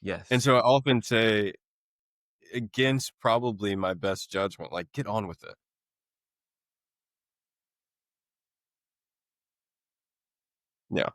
And Yes. so I often say, against probably my best judgment, like, get on with it. Yeah.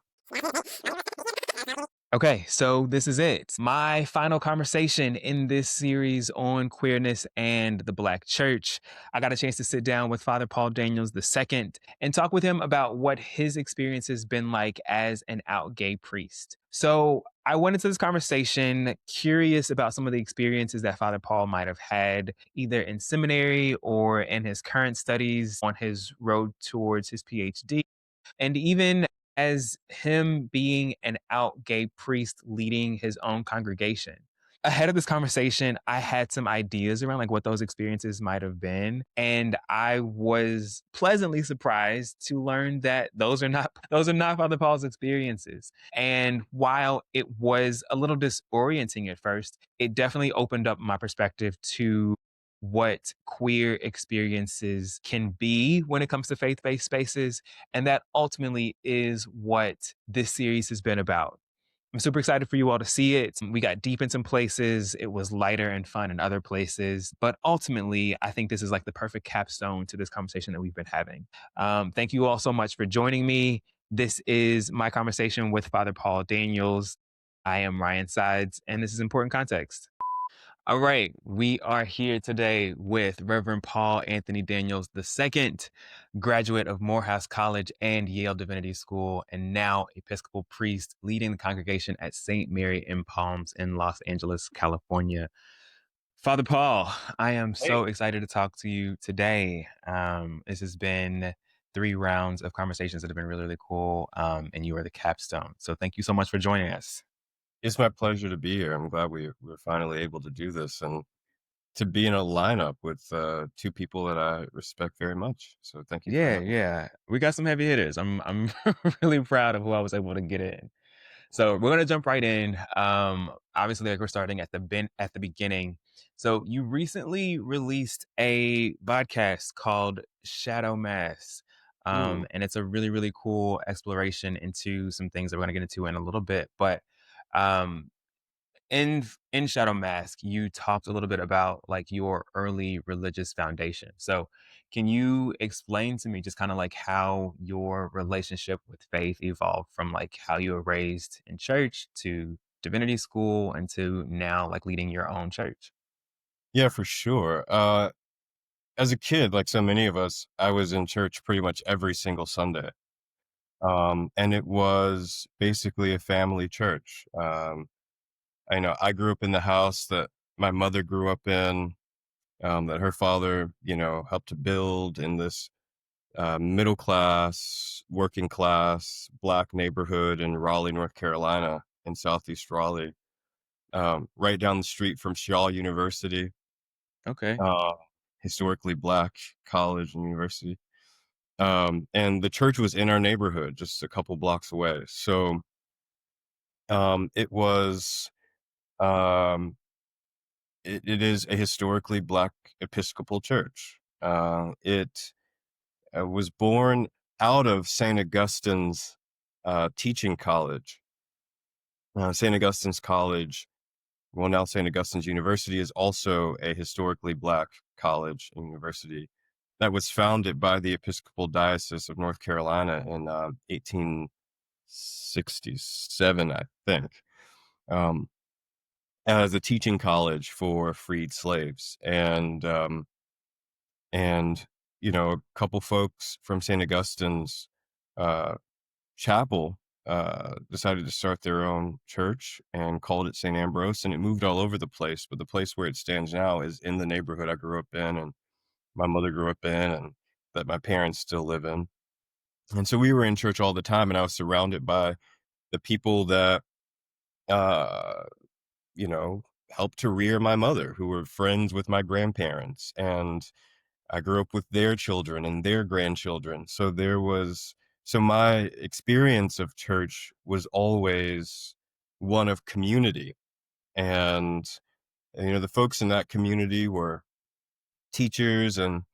Okay, so this is it. My final conversation in this series on queerness and the Black church. I got a chance to sit down with Father Paul Daniels II and talk with him about what his experience has been like as an out gay priest. So I went into this conversation curious about some of the experiences that Father Paul might have had, either in seminary or in his current studies on his road towards his PhD. And even as him being an out gay priest leading his own congregation. Ahead of this conversation, I had some ideas around like what those experiences might have been. And I was pleasantly surprised to learn that those are not Father Paul's experiences. And while it was a little disorienting at first, it definitely opened up my perspective to what queer experiences can be when it comes to faith-based spaces. And that ultimately is what this series has been about. I'm super excited for you all to see it. We got deep in some places. It was lighter and fun in other places. But ultimately, I think this is like the perfect capstone to this conversation that we've been having. Thank you all so much for joining me. This is my conversation with Father Paul Daniels. I am Ryan Sides, and this is Important Context. All right, we are here today with Reverend Paul Anthony Daniels II, graduate of Morehouse College and Yale Divinity School, and now Episcopal priest leading the congregation at St. Mary in Palms in Los Angeles, California. Father Paul, I am Hey. so excited to talk to you today. This has been 3 rounds of conversations that have been really, really cool, and you are the capstone. So thank you so much for joining us. It's my pleasure to be here. I'm glad we're finally able to do this and to be in a lineup with, 2 people that I respect very much. So thank you for Yeah, having me. yeah. We got some heavy hitters. I'm really proud of who I was able to get in. So we're gonna jump right in. Obviously, like we're starting at at the beginning. So you recently released a podcast called Shadow Mass. Mm. And it's a really, really cool exploration into some things that we're gonna get into in a little bit. But um in Shadow Mask, you talked a little bit about like your early religious foundation. So, can you explain to me just kind of like how your relationship with faith evolved from like how you were raised in church to divinity school and to now like leading your own church? Yeah, for sure. As a kid, like so many of us, I was in church pretty much every single Sunday. And it was basically a family church. I grew up in the house that my mother grew up in, that her father, helped to build in this middle class, working class, black neighborhood in Raleigh, North Carolina, in Southeast Raleigh, right down the street from Shaw University, Okay. uh, historically black college and university. And the church was in our neighborhood, just a couple blocks away. So it was, um, it is a historically black Episcopal church. It was born out of St. Augustine's teaching college. St. Augustine's College, well, now St. Augustine's University, is also a historically black college and university that was founded by the Episcopal Diocese of North Carolina in 1867, I think, um, as a teaching college for freed slaves. And a couple folks from St. Augustine's uh, chapel decided to start their own church and called it St. Ambrose, and it moved all over the place. But the place where it stands now is in the neighborhood I grew up in, and my mother grew up in, and that my parents still live in. And so we were in church all the time, and I was surrounded by the people that, uh, you know, helped to rear my mother, who were friends with my grandparents. And I grew up with their children and their grandchildren. So my experience of church was always one of community. And, the folks in that community were teachers. And,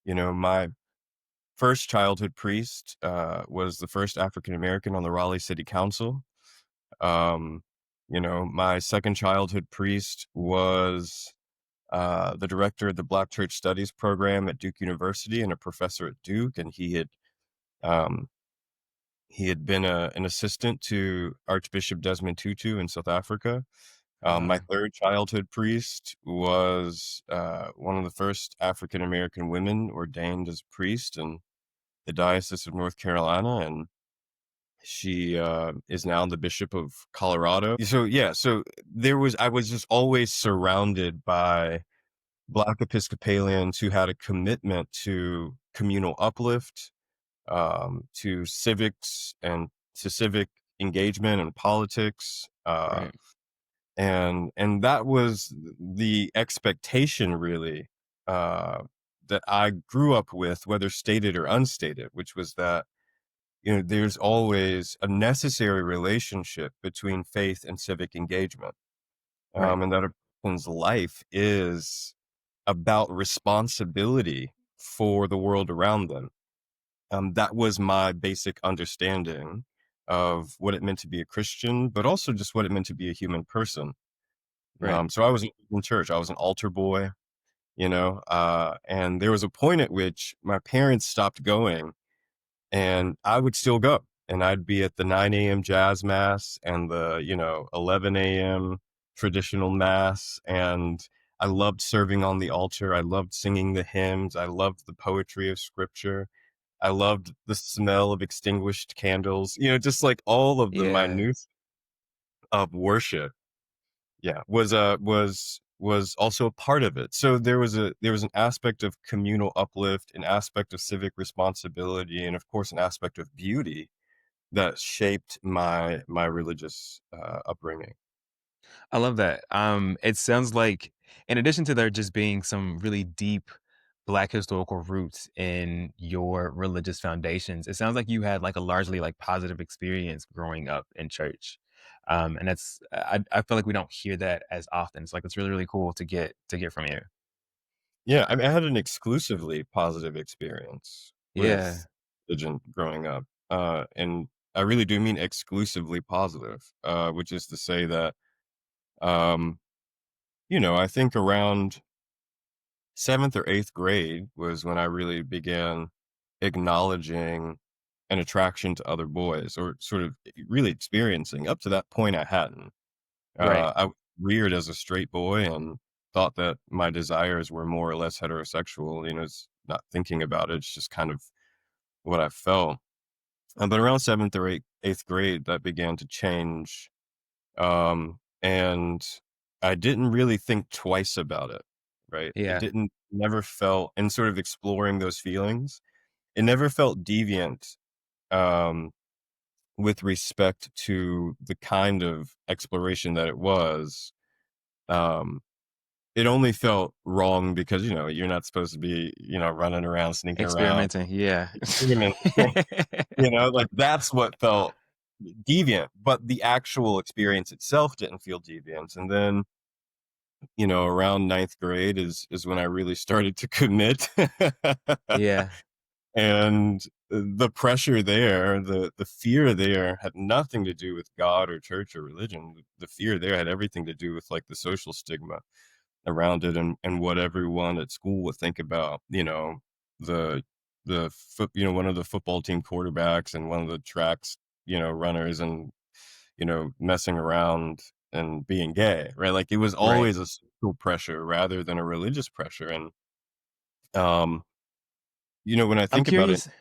my first childhood priest was the first African American on the Raleigh City Council. Um, My second childhood priest was the director of the Black Church Studies program at Duke University and a professor at Duke, and um, he had been an assistant to Archbishop Desmond Tutu in South Africa. My Wow. third childhood priest was one of the first African American women ordained as priest in the Diocese of North Carolina, and she is now the Bishop of Colorado. So yeah, so I was just always surrounded by Black Episcopalians who had a commitment to communal uplift, to civics and to civic engagement and politics. Right. And that was the expectation really that I grew up with, whether stated or unstated, which was that there's always a necessary relationship between faith and civic engagement, Right. and that a person's life is about responsibility for the world around them. That was my basic understanding of what it meant to be a Christian, but also just what it meant to be a human person. Right. So I was in church. I was an altar boy, and there was a point at which my parents stopped going, and I would still go, and I'd be at the 9 a.m. jazz mass and the 11 a.m. traditional mass, and I loved serving on the altar. I loved singing the hymns. I loved the poetry of scripture. I loved the smell of extinguished candles. Just like all of the Yeah. minute of worship. Yeah, was also a part of it. So there was an aspect of communal uplift, an aspect of civic responsibility, and of course, an aspect of beauty that shaped my religious upbringing. I love that. It sounds like in addition to there just being some really deep Black historical roots in your religious foundations, it sounds like you had like a largely like positive experience growing up in church. And I feel like we don't hear that as often. It's like it's really, really cool to get from you. Yeah, I mean, I had an exclusively positive experience with Yeah. religion growing up, and I really do mean exclusively positive, which is to say that, um, I think around 7th or 8th grade was when I really began acknowledging an attraction to other boys, or sort of really experiencing. Up to that point, I hadn't. Right. I was reared as a straight boy and thought that my desires were more or less heterosexual. It's not thinking about it, it's just kind of what I felt. But around 7th or 8th grade, that began to change. And I didn't really think twice about it, right? It Yeah. didn't never felt, and sort of exploring those feelings, it never felt deviant, um, with respect to the kind of exploration that it was. Um, it only felt wrong because, you're not supposed to be, running around, sneaking around, Experimenting. Yeah. experimenting, like that's what felt deviant, but the actual experience itself didn't feel deviant. And then, around ninth grade is when I really started to commit. Yeah. And the pressure there, the fear there had nothing to do with God or church or religion. The fear there had everything to do with like the social stigma around it, and what everyone at school would think about, the one of the football team quarterbacks and one of the tracks, runners, and messing around and being gay, right? Like it was Right. always a social pressure rather than a religious pressure. And um, when I I'm think about it, curious. go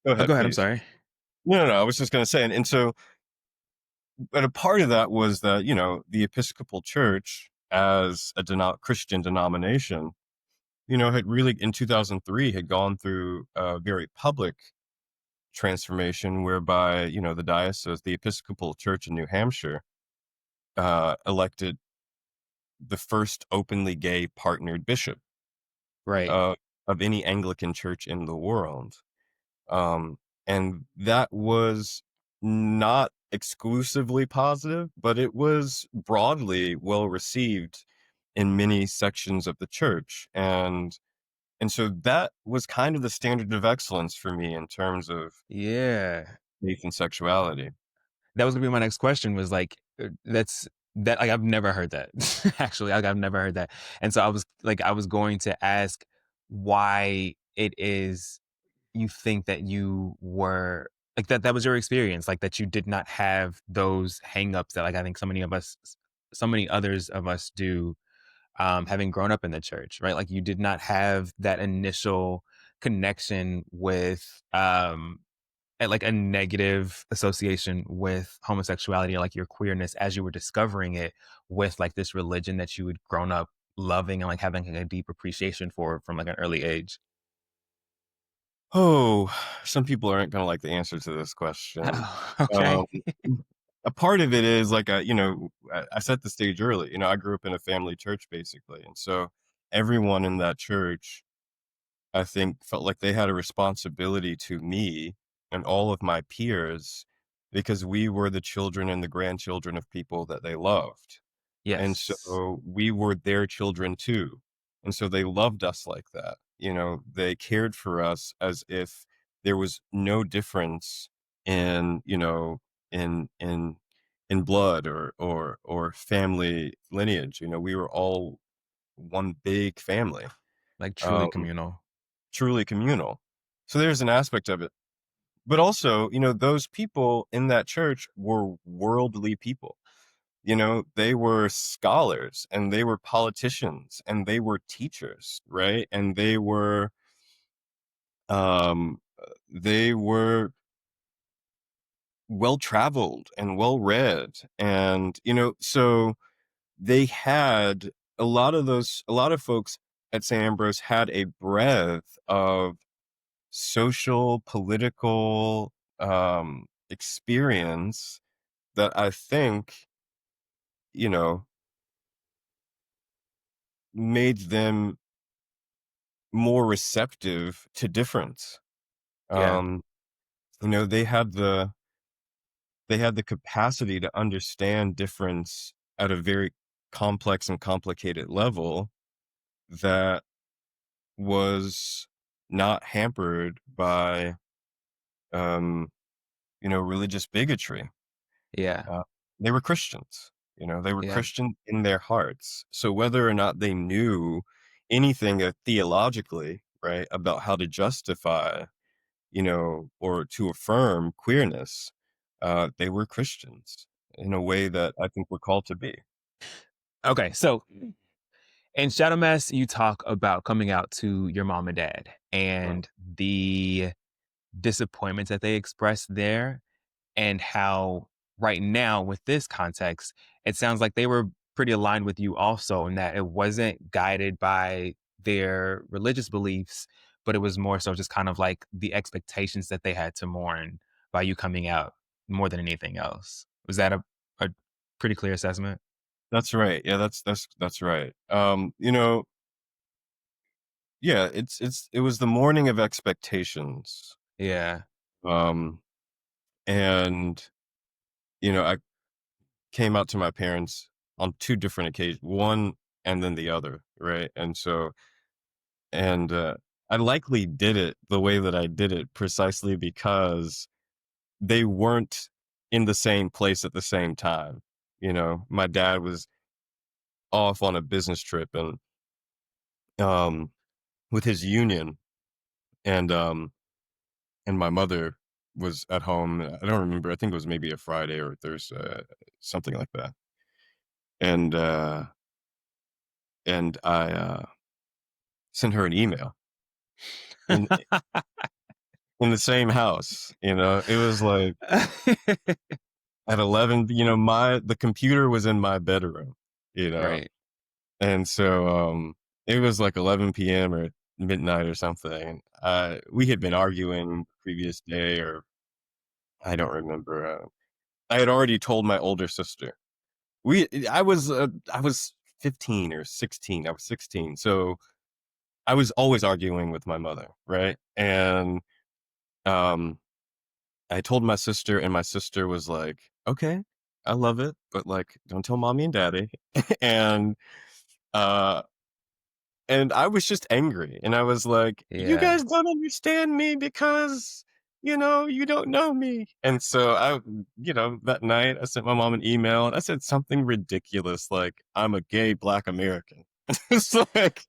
Oh, ahead, go ahead. I'm please. sorry. No, I was just gonna say, and so, but a part of that was that, the Episcopal Church as a Christian denomination, had really in 2003 had gone through a very public transformation whereby, the diocese, the Episcopal Church in New Hampshire, elected the first openly gay partnered bishop Right. of any Anglican church in the world. Um, and that was not exclusively positive, but it was broadly well received in many sections of the church. And so that was kind of the standard of excellence for me in terms of Yeah. faith and sexuality. That was gonna be my next question was like, that's That like, I've never heard that. Actually, like, I've never heard that. And so I was going to ask why it is you think that you were like, that was your experience, like, that you did not have those hangups that, like, I think so many others of us do, having grown up in the church, right? Like, you did not have that initial connection with, like a negative association with homosexuality or like your queerness as you were discovering it with like this religion that you had grown up loving and like having like, a deep appreciation for from like an early age. Oh, some people aren't gonna like the answer to this question. Okay. Um, a part of it is like, I set the stage early. I grew up in a family church basically, and so everyone in that church, I think, felt like they had a responsibility to me and all of my peers because we were the children and the grandchildren of people that they loved. And Yes. so we were their children too. And so they loved us like that. They cared for us as if there was no difference in, in blood or family lineage. We were all one big family. Like truly Um, communal. truly communal. So there's an aspect of it. But also, those people in that church were worldly people. They were scholars and they were politicians and they were teachers, right? And they were well traveled and well read. And, so they had a lot of folks at St. Ambrose had a breadth of social, political experience that I think, you know, made them more receptive to difference. Yeah. Um, they had the capacity to understand difference at a very complex and complicated level that was not hampered by religious bigotry. Yeah. Uh, they were Christians. They were Yeah. Christian in their hearts. So whether or not they knew anything theologically, right, about how to justify, or to affirm queerness, they were Christians in a way that I think we're called to be. Okay. So in Shadow Mass, you talk about coming out to your mom and dad Right. and the disappointments that they expressed there and how right now with this context, it sounds like they were pretty aligned with you also in that it wasn't guided by their religious beliefs, but it was more so just kind of like the expectations that they had to mourn by you coming out more than anything else. Was that a pretty clear assessment? That's right. Yeah, that's right. Yeah, it was the morning of expectations. Yeah. Um, and I came out to my parents on 2 different occasions, one and then the other, right? And I likely did it the way that I did it precisely because they weren't in the same place at the same time. My dad was off on a business trip and um with his union, and my mother was at home. I don't remember. I think it was maybe a Friday or Thursday, something like that. And I sent her an email in in the same house. It was like at 11. My the computer was in my bedroom. You know, Right. and so it was like 11 p.m. or midnight or something. We had been arguing the previous day, or I don't remember. I had already told my older sister. I was 15 or 16. I was 16, so I was always arguing with my mother, right? And um, I told my sister, and my sister was like, "Okay, I love it, but like, don't tell mommy and daddy." and uh, and I was just angry, and I was like, "You Yeah. guys don't understand me because." you don't know me. And so that night I sent my mom an email and I said something ridiculous like, I'm a gay Black American. It's like,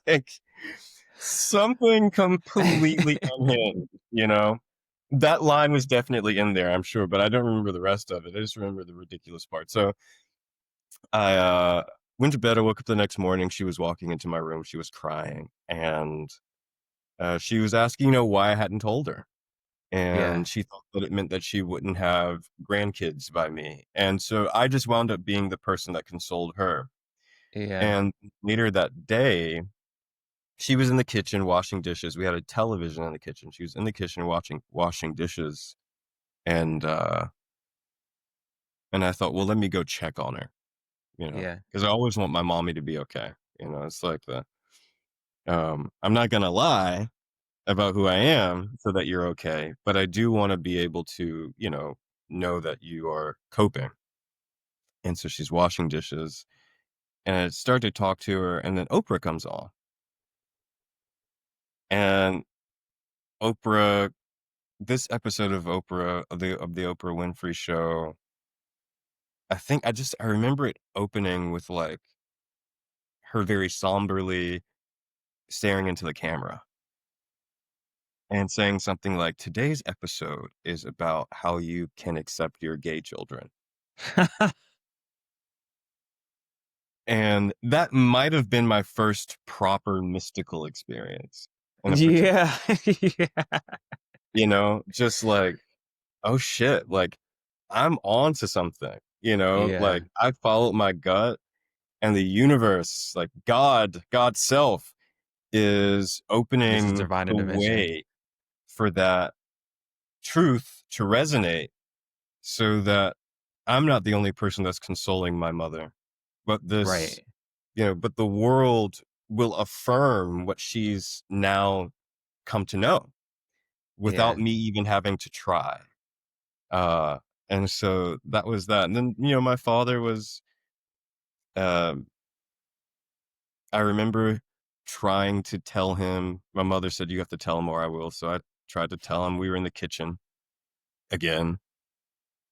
like something completely unhinged, you know? That line was definitely in there, I'm sure, but I don't remember the rest of it. I just remember the ridiculous part. So I went to bed. I woke up the next morning. She was walking into my room. She was crying. And she was asking, why I hadn't told her. Yeah. And she thought that it meant that she wouldn't have grandkids by me. And so I just wound up being the person that consoled her. Yeah. And later that day, she was in the kitchen washing dishes. We had a television in the kitchen. She was in the kitchen washing dishes. And and I thought, well, let me go check on her, Yeah. because I always want my mommy to be okay. It's like I'm not gonna lie about who I am so that you're okay, but I do want to be able to, know that you are coping. And so she's washing dishes, and I start to talk to her, and then Oprah comes on, and Oprah, this episode of the Oprah Winfrey Show, I remember it opening with like her very somberly staring into the camera and saying something like, "Today's episode is about how you can accept your gay children." And that might have been my first proper mystical experience in a particular, Yeah. Yeah. just like, "Oh shit, like, I'm on to something," Yeah. like, I followed my gut and the universe, like God self is This is opening divine the intervention. way for that truth to resonate so that I'm not the only person that's consoling my mother, but Right. but the world will affirm what she's now come to know without Yeah. me even having to try. Uh, and so that was that. And then, my father was, um, I remember trying to tell him, my mother said, you have to tell him or I will. So I tried to tell him. We were in the kitchen again.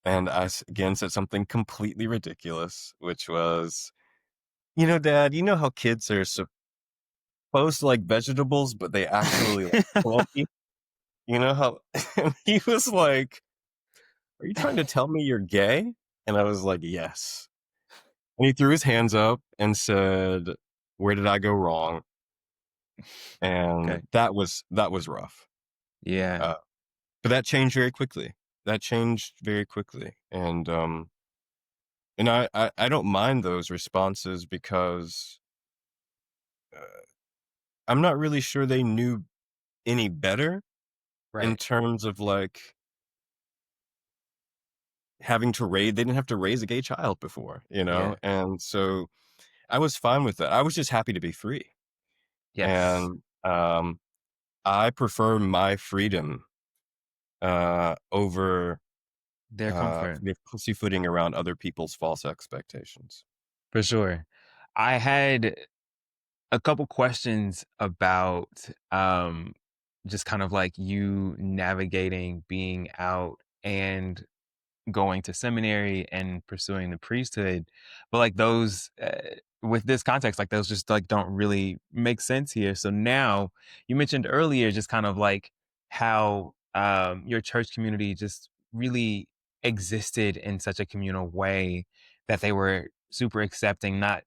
And again said something completely ridiculous, which was, Dad, you know how kids are supposed to like vegetables, but they actually like candy? You know how and he was like, "Are you trying to tell me you're gay?" And I was like, "Yes." And he threw his hands up and said, "Where did I go wrong?" And Okay. that was rough. Yeah. Uh, but that changed very quickly. That changed very quickly. And I don't mind those responses because, uh, I'm not really sure they knew any better in Right. terms of, like, having to raise they didn't have to raise a gay child before, Yeah. And so I was fine with that. I was just happy to be free. Yes. And, I prefer my freedom, over, Their comfort. the pussyfooting around other people's false expectations. For sure. I had a couple questions about, just kind of like you navigating being out and going to seminary and pursuing the priesthood, but, like, those, with this context, like, those just, like, don't really make sense here. So now you mentioned earlier just kind of, like, how, your church community just really existed in such a communal way that they were super accepting, not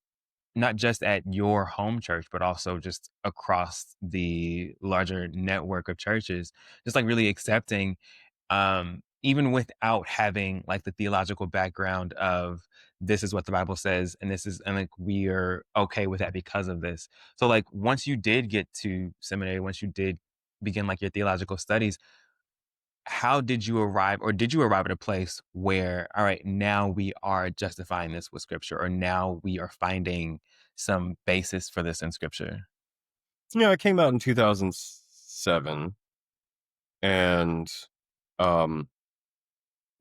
just at your home church, but also just across the larger network of churches, just, like, really accepting, even without having like the theological background of this is what the Bible says and this is and like we are okay with that because of this. So like once you did get to seminary, once you did begin like your theological studies, how did you arrive or did you arrive at a place where all right, now we are justifying this with scripture or now we are finding some basis for this in scripture? I came out in 2007 and, um,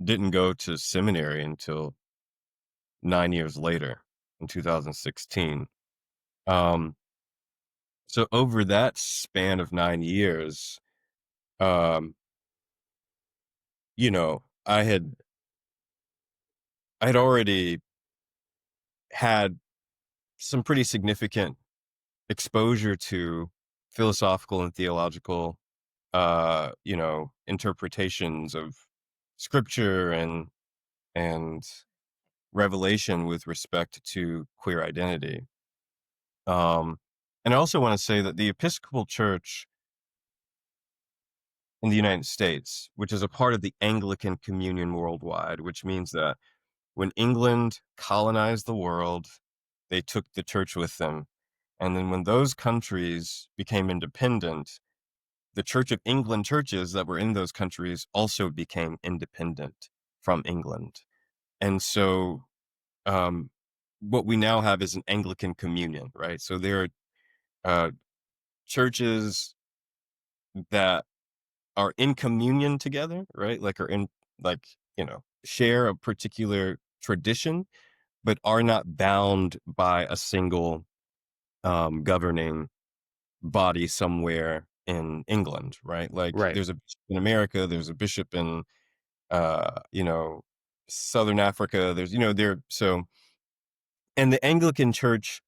didn't go to seminary until 9 years later in 2016. Um So over that span of 9 years, um, you know, I had already had some pretty significant exposure to philosophical and theological, interpretations of scripture and revelation with respect to queer identity. Um, and I also want to say that the Episcopal Church in the United States, which is a part of the Anglican Communion worldwide, which means that when England colonized the world, they took the church with them. And then when those countries became independent, the Church of England churches that were in those countries also became independent from England. And so um, what we now have is an Anglican communion, right? So there are uh, churches that are in communion together, right? Like are in like, share a particular tradition, but are not bound by a single governing body somewhere in England, right? Like Right. there's a bishop in America, there's a bishop in uh, you know, Southern Africa, there's there so and the Anglican Church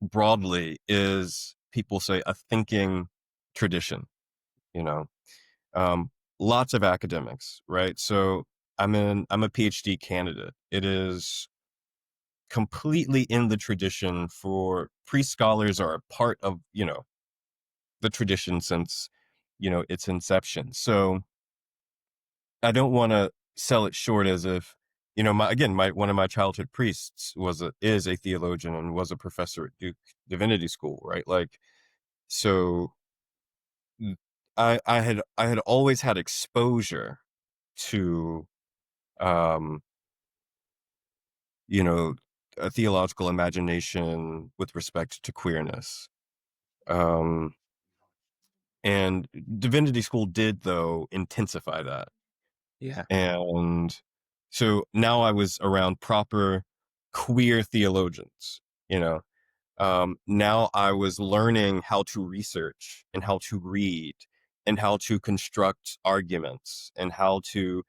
broadly is people say a thinking tradition, you know. Um, lots of academics, right? So I'm a PhD candidate. It is completely in the tradition for priest scholars are a part of, the tradition since, its inception. So I don't want to sell it short as if, my one of my childhood priests is a theologian and was a professor at Duke Divinity School, right? Like, so mm, I had always had exposure to um, you know, a theological imagination with respect to queerness. Um, and Divinity School did, though, intensify that. Yeah. And so now I was around proper queer theologians, you know. Now I was learning how to research and how to read and how to construct arguments and how to,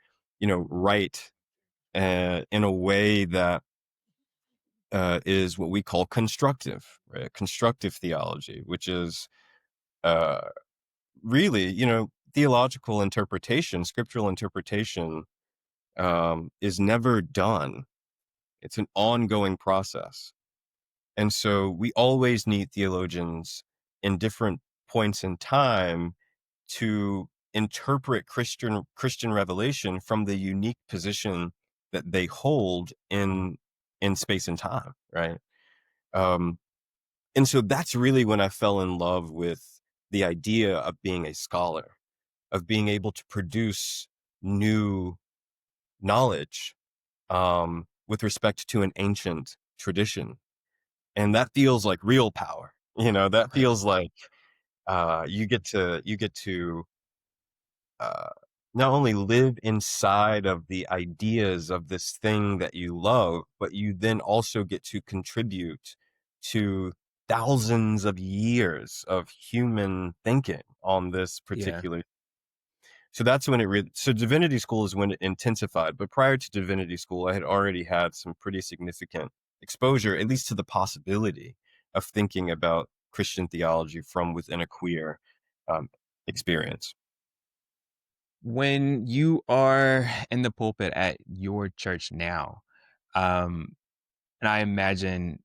write in a way that is what we call constructive, right? Constructive theology, which is uh, really, theological interpretation, scriptural interpretation is never done. It's an ongoing process. And so we always need theologians in different points in time to interpret Christian revelation from the unique position that they hold in space and time, right? Um, And so that's really when I fell in love with the idea of being a scholar, of being able to produce new knowledge with respect to an ancient tradition. And that feels like real power. That Right. feels like you get to uh, not only live inside of the ideas of this thing that you love, but you then also get to contribute to thousands of years of human thinking on this Yeah. particular. So that's when so Divinity School is when it intensified. But prior to Divinity School, I had already had some pretty significant exposure, at least to the possibility of thinking about Christian theology from within a queer um, experience. When you are in the pulpit at your church now, um, and I imagine,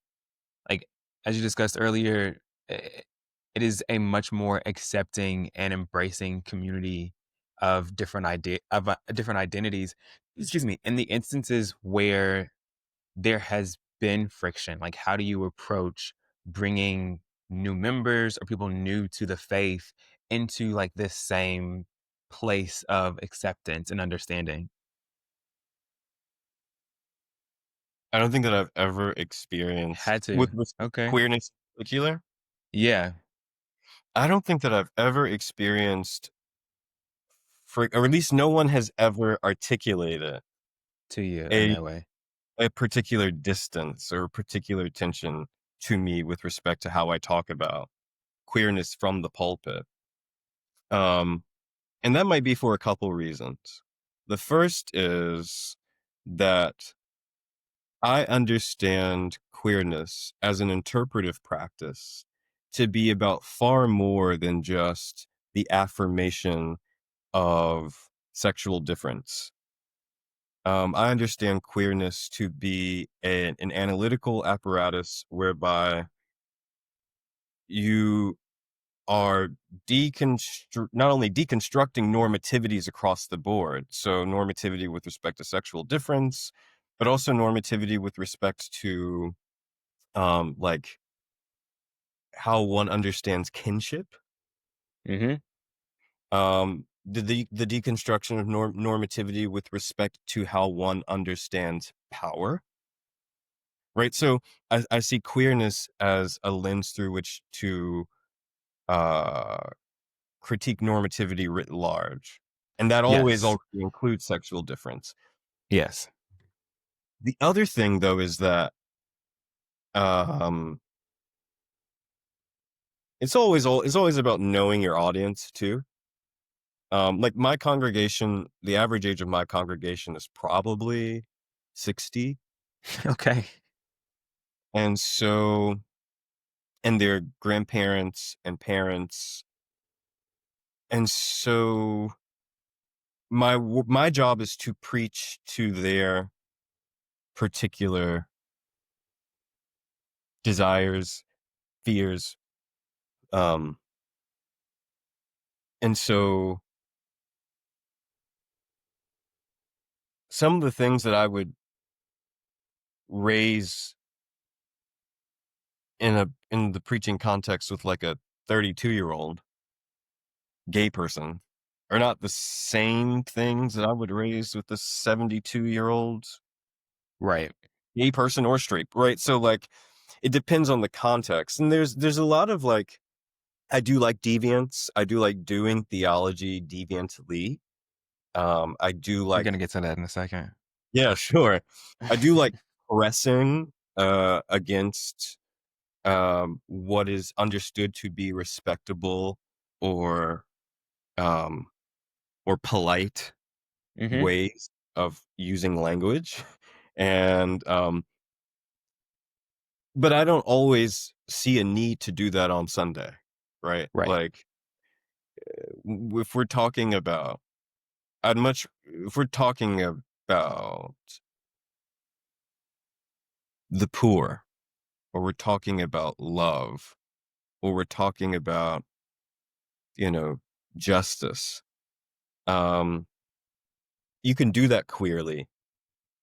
like, as you discussed earlier, it is a much more accepting and embracing community of different identities. Excuse me. In the instances where there has been friction, like, how do you approach bringing new members or people new to the faith into, like, this same place of acceptance and understanding? I don't think that I've ever experienced Had to. with respect to Okay. queerness in particular, Yeah. I don't think that I've ever experienced or at least no one has ever articulated To you in a that way. a particular distance or a particular tension to me with respect to how I talk about. queerness from the pulpit. Um, and that might be for a couple reasons. The first is that I understand queerness as an interpretive practice to be about far more than just the affirmation of sexual difference. I understand queerness to be an analytical apparatus whereby you are not only deconstructing normativities across the board, so normativity with respect to sexual difference, but also normativity with respect to like how one understands kinship, Mhm. the deconstruction of normativity with respect to how one understands power, right? So I see queerness as a lens through which to uh, critique normativity writ large, and that always Yes. already includes sexual difference. Yes. The other thing, though, is that um, it's always about knowing your audience too. Like my congregation, the average age of my congregation is probably 60. Okay. And so, and their grandparents and parents. And so my job is to preach to their particular desires, fears. Um, and so some of the things that I would raise in the preaching context with like a 32-year-old gay person are not the same things that I would raise with the 72-year-old Right. gay person or straight, right? So like it depends on the context. And there's a lot of like I do like deviance. I do like doing theology deviantly. I do We're like gonna get to that in a second. yeah, sure. I do like pressing against what is understood to be respectable or um or polite Mhm. ways of using language. And but I don't always see a need to do that on Sunday, right? Right. Like if we're talking about I'd much if we're talking about the poor, or we're talking about love, or we're talking about, you know, justice, um, you can do that queerly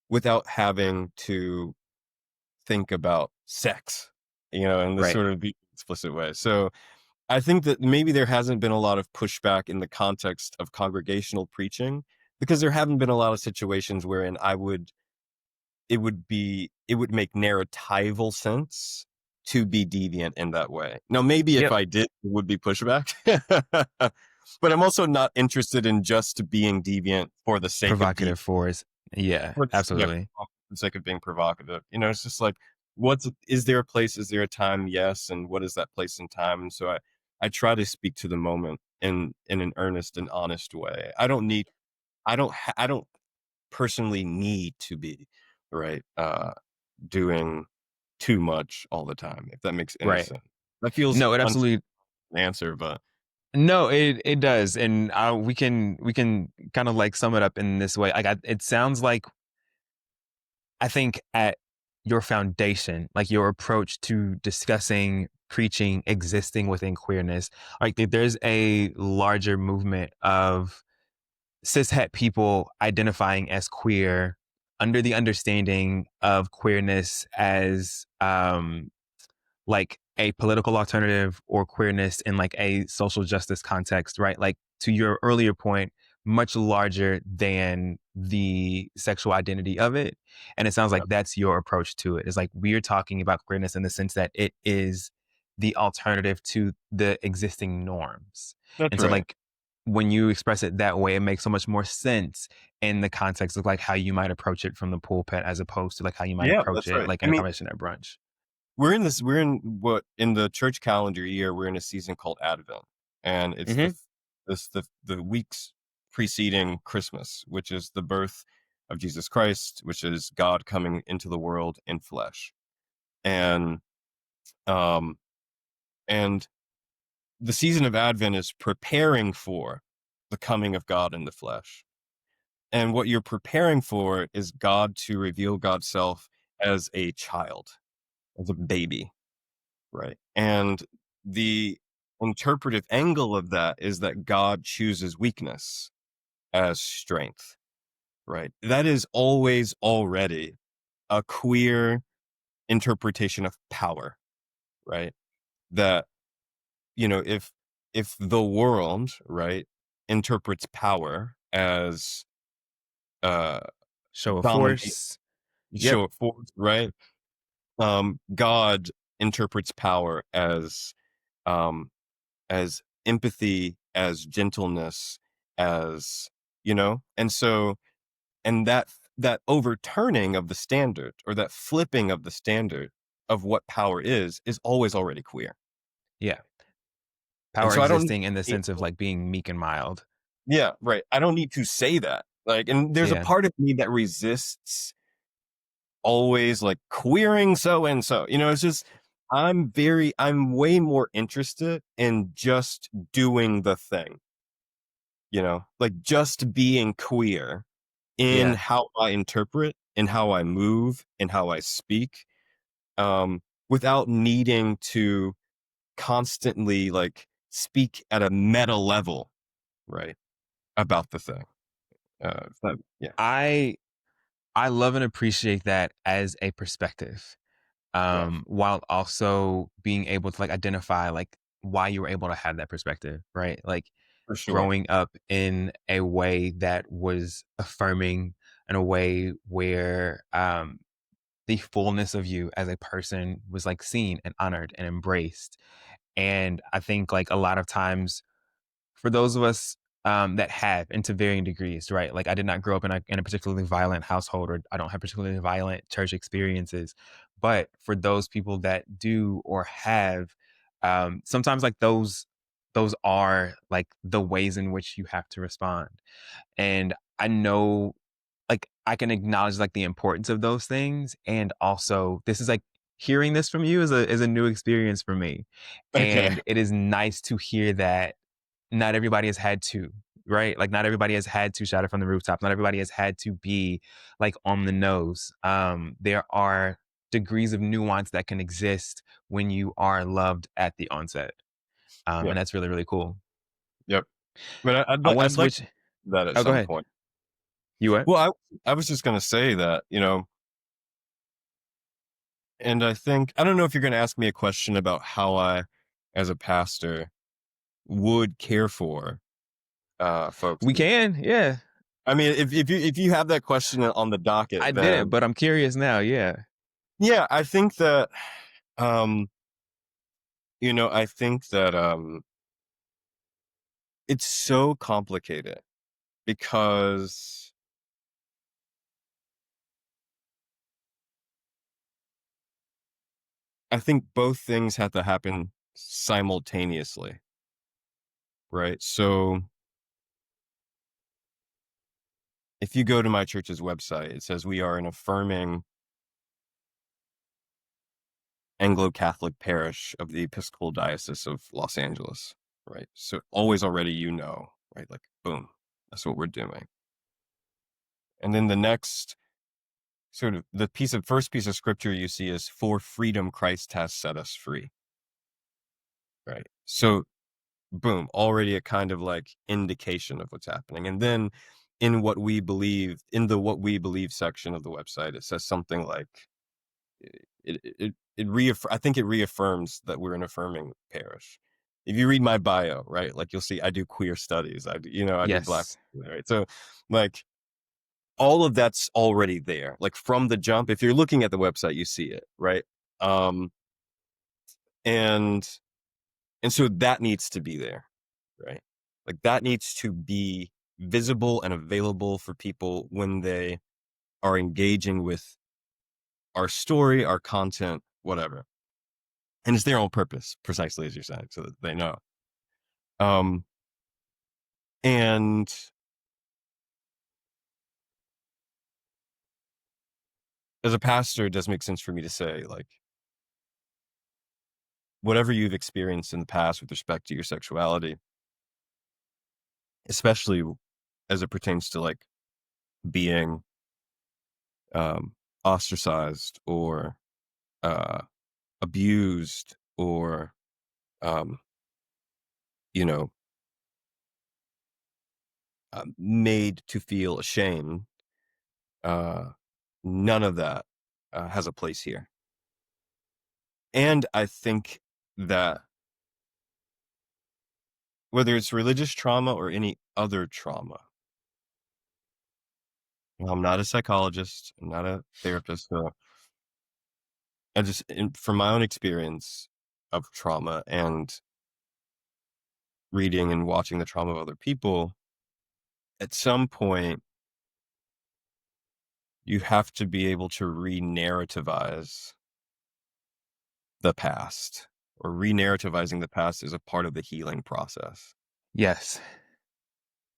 without having to think about sex, in this Right. sort of explicit way. So I think that maybe there hasn't been a lot of pushback in the context of congregational preaching because there haven't been a lot of situations wherein it would make narratival sense to be deviant in that way. Now, maybe if Yep. I did, it would be pushback. But I'm also not interested in just being deviant for the sake of Provocative force. Yeah, yeah, absolutely. for the sake of being provocative. It's just like, is there a place? Is there a time? Yes. And what is that place and time? And so I try to speak to the moment in an earnest and honest way. I don't personally need to be right doing too much all the time, if that makes any Right. sense. That feels No, it absolutely an answer, but no, it does, and we can kind of like sum it up in this way. It sounds like I think at your foundation, like your approach to discussing, preaching, existing within queerness, like there's a larger movement of cishet people identifying as queer under the understanding of queerness as like a political alternative or queerness in like a social justice context, right? Like to your earlier point, much larger than the sexual identity of it. And it sounds yeah, like that's your approach to it. It's like we're talking about queerness in the sense that it is the alternative to the existing norms. that's And so right. like when you express it that way, it makes so much more sense in the context of like how you might approach it from the pulpit as opposed to like how you might Yeah, approach that's it right. like I in a mean, conversation at brunch. we're in what in the church calendar year, we're in a season called Advent, and it's Hmm. the weeks preceding Christmas, which is the birth of Jesus Christ, which is God coming into the world in flesh. And um and the season of Advent is preparing for the coming of God in the flesh. And what you're preparing for is God to reveal God's self as a child, as a baby, right? And the interpretive angle of that is that God chooses weakness as strength, right? That is always already a queer interpretation of power, right? That, if the world, right, interprets power as uh Show of dominate force. Yep. show of force, right? God interprets power um as empathy, as gentleness, as, and so, and that overturning of the standard, or that flipping of the standard of what power is always already queer. Yeah. And Power so I don't existing in the need, sense of like being meek and mild. yeah, right. I don't need to say that. Like, and there's a Yeah. part of me that resists always like queering so and so. It's just I'm way more interested in just doing the thing, like just being queer in Yeah. how I interpret, in how I move, in how I speak, without needing to constantly like speak at a meta level, right, about the thing. Yeah, I I love and appreciate that as a perspective. yeah, While also being able to like identify like why you were able to have that perspective, right? Like for sure. growing up in a way that was affirming, in a way where the fullness of you as a person was like seen and honored and embraced. And I think like a lot of times for those of us that have, and to varying degrees, right? Like I did not grow up in a particularly violent household, or I don't have particularly violent church experiences. But for those people that do or have, sometimes like those are like the ways in which you have to respond. And I know like I can acknowledge like the importance of those things. And also this is like hearing this from you is a new experience for me. Okay. And it is nice to hear that not everybody has had to, right? Like not everybody has had to shout it from the rooftops. Not everybody has had to be like on the nose. There are degrees of nuance that can exist when you are loved at the onset. Yeah. And that's really, really cool. Yep. But I want to I'd like switch. that at Oh, go some ahead. point. You what? Well, I was just gonna say that, and I don't know if you're gonna ask me a question about how I, as a pastor, would care for folks. We can. Yeah. I mean, if you have that question on the I docket, didn't, then but I'm curious now. Yeah. yeah, I think that, um, I think that it's so complicated because I think both things have to happen simultaneously, right? So if you go to my church's website, it says we are an affirming Anglo-Catholic parish of the Episcopal Diocese of Los Angeles, right? So always already, right? Like, boom, that's what we're doing. And then the next sort of the first piece of scripture you see is for freedom Christ has set us free, right? So boom, already a kind of like indication of what's happening. And then in the what we believe section of the website, it says something like I think it reaffirms that we're an affirming parish. If you read my bio, right, like you'll see I do queer studies. I do black, Yes. right? So like all of that's already there. Like from the jump, if you're looking at the website, you see it, right? Um and and so that needs to be there, right? Like that needs to be visible and available for people when they are engaging with our story, our content, whatever. and it's there on purpose, precisely as you're saying, so that they know. Um, and as a pastor, it does make sense for me to say, like, whatever you've experienced in the past with respect to your sexuality, especially as it pertains to like being um, ostracized or uh, abused or um, you know made to feel ashamed. Uh, None of that has a place here. And I think that whether it's religious trauma or any other trauma, I'm not a psychologist, I'm not a therapist, so from my own experience of trauma and reading and watching the trauma of other people, at some point you have to be able to re-narrativize the past, or re-narrativizing the past is a part of the healing process. Yes.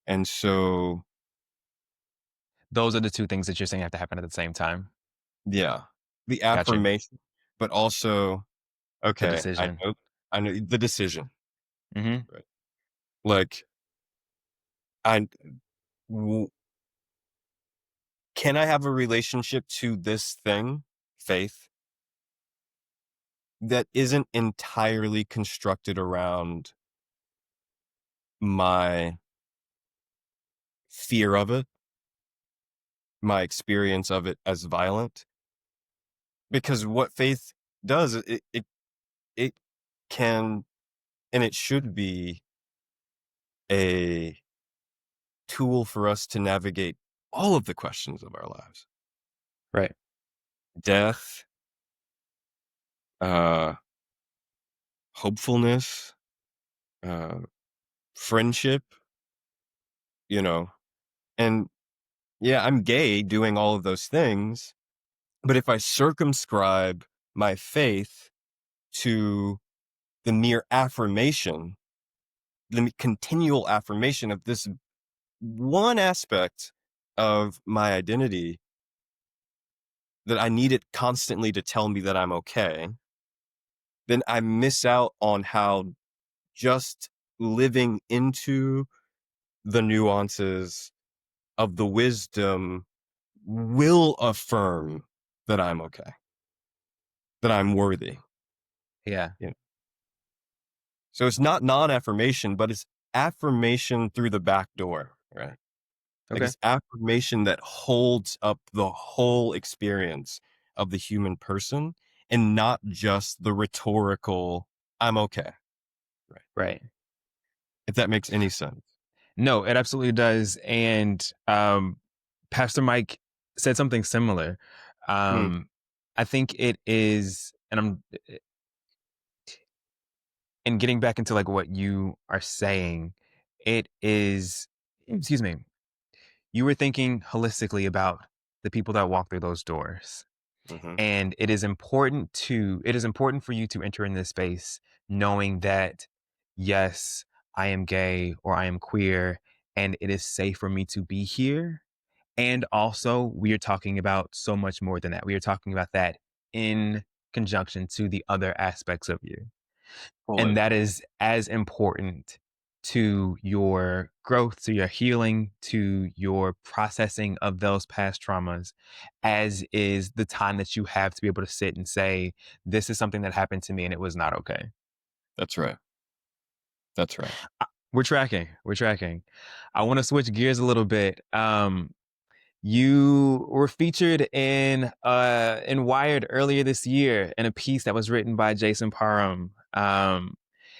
And so, Those are the two things that you're saying have to happen at the same time. yeah, the Gotcha. affirmation, but also, The okay, decision. I know the decision, Mhm. right? Like, I w can I have a relationship to this thing, faith, that isn't entirely constructed around my fear of it, my experience of it as violent? Because what faith does, it can and it should be a tool for us to navigate all of the questions of our lives. Right. Death, uh, hopefulness, uh, friendship, you know, and yeah, I'm gay doing all of those things, but if I circumscribe my faith to the mere affirmation, the continual affirmation of this one aspect of my identity that I need it constantly to tell me that I'm okay, then I miss out on how just living into the nuances of the wisdom will affirm that I'm okay, that I'm worthy. Yeah. You know? So it's not non-affirmation, but it's affirmation through the back door, right? Like Okay. it's affirmation that holds up the whole experience of the human person and not just the rhetorical, I'm okay. Right. Right. If that makes any sense. No, it absolutely does. And Pastor Mike said something similar. Mm, Um, I think it is, and I'm, and getting back into like what you are saying, it is, excuse me, you were thinking holistically about the people that walk through those doors. mhm. And it is important for you to enter in this space knowing that, yes, I am gay or I am queer, and it is safe for me to be here. And also, we are talking about so much more than that. We are talking about that in conjunction to the other aspects of you. And Fully. that is as important to your growth, to your healing, to your processing of those past traumas, as is the time that you have to be able to sit and say, this is something that happened to me and it was not okay. That's right. That's right. We're tracking. We're tracking. I want to switch gears a little bit. You were featured in Wired earlier this year in a piece that was written by Jason Parham.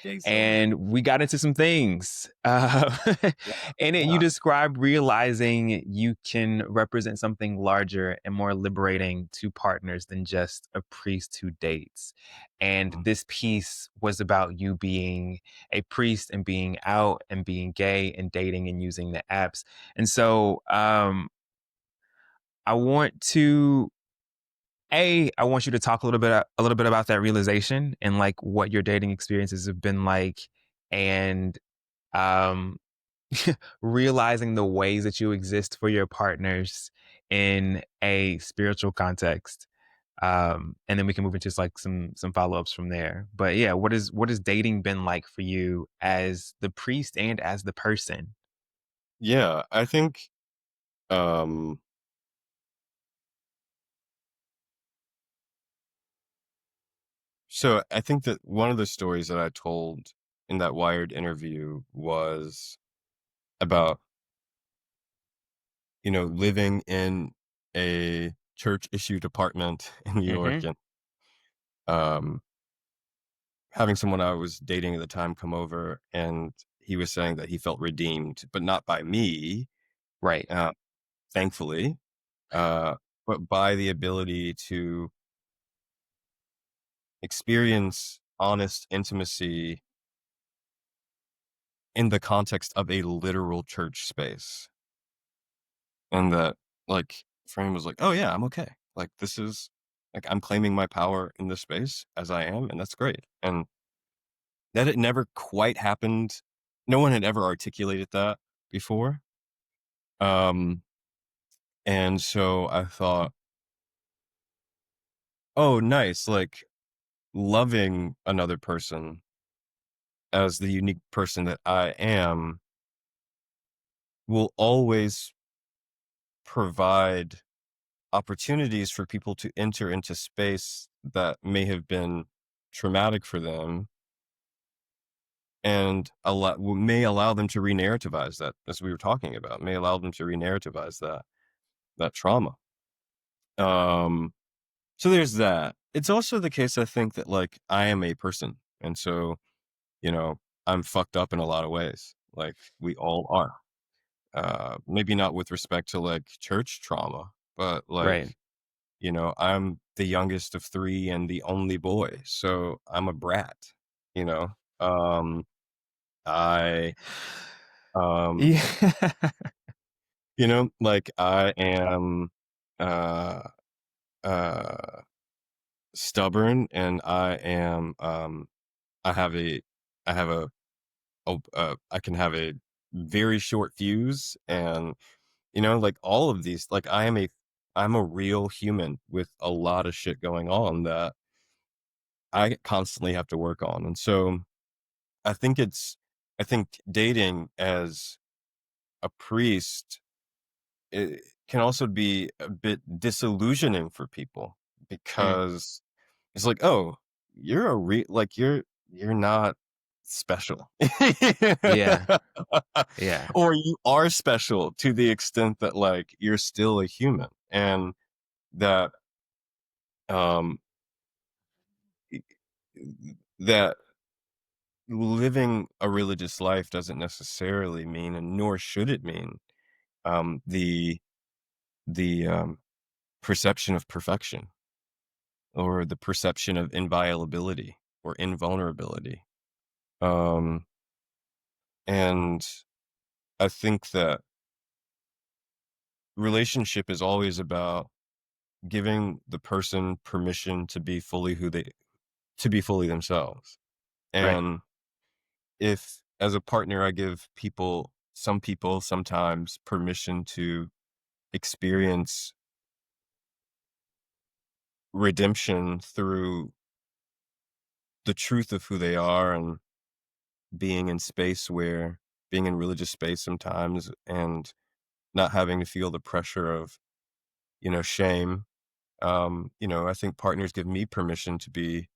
Jason. And we got into some things. Yeah. In it, you Yeah. described realizing you can represent something larger and more liberating to partners than just a priest who dates. And Mhm. this piece was about you being a priest and being out and being gay and dating and using the apps. And so I want to I want you to talk a little bit about that realization and like what your dating experiences have been like, and um realizing the ways that you exist for your partners in a spiritual context. And then we can move into just like some follow-ups from there. But yeah, what has dating been like for you as the priest and as the person? Yeah, I think, um so I think that one of the stories that I told in that Wired interview was about, living in a church-issued apartment in New York Mhm. and, um, having someone I was dating at the time come over, and he was saying that he felt redeemed, but not by me, Right. uh, thankfully, uh, but by the ability to experience honest intimacy in the context of a literal church space. And that, like, frame was like, "Oh, yeah, I'm okay. Like, this is like, I'm claiming my power in this space as I am, and that's great." And that it never quite happened. No one had ever articulated that before. Um, and so I thought, "Oh, nice, like, loving another person as the unique person that I am will always provide opportunities for people to enter into space that may have been traumatic for them and may allow them to re-narrativize that, as we were talking about, may allow them to re-narrativize that trauma." Um, so there's that. It's also the case, I think, that like I am a person, and so you know I'm fucked up in a lot of ways. Like we all are. Maybe not with respect to like church trauma, but Right. like I'm the youngest of three and the only boy, so I'm a brat. You know, um, I um, Yeah. like I am uh uh stubborn, and I have a I have I can have a very short fuse, and like all of these, like I'm a real human with a lot of shit going on that I constantly have to work on. And so I think I think dating as a priest, it can also be a bit disillusioning for people Mm. because it's like, "Oh, you're like you're not special." Yeah. Yeah. Or you are special to the extent that like you're still a human, and that um e- that living a religious life doesn't necessarily mean, and nor should it mean, the perception of perfection or the perception of inviolability or invulnerability. Um, and I think that relationship is always about giving the person permission to be fully themselves. Right. And if as a partner I give some people sometimes permission to experience redemption through the truth of who they are, and being in space where being in religious space sometimes, and not having to feel the pressure of shame. I think partners give me permission to be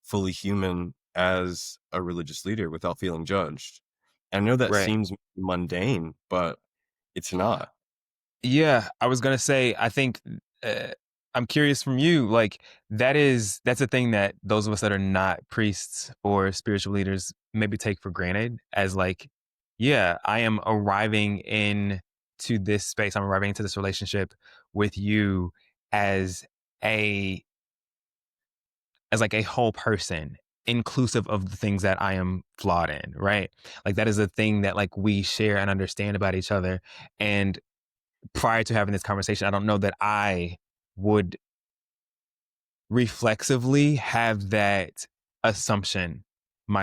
fully human as a religious leader without feeling judged. I know that Right. seems mundane, but it's not. Yeah, I was gonna say, I think, I'm curious from you, like, that's a thing that those of us that are not priests or spiritual leaders maybe take for granted as, like, yeah, I am arriving in to this space, I'm arriving into this relationship with you as a like, a whole person, inclusive of the things that I am flawed in, right? Like, that is a thing that, like, we share and understand about each other, and prior to having this conversation, I don't know that I would reflexively have that assumption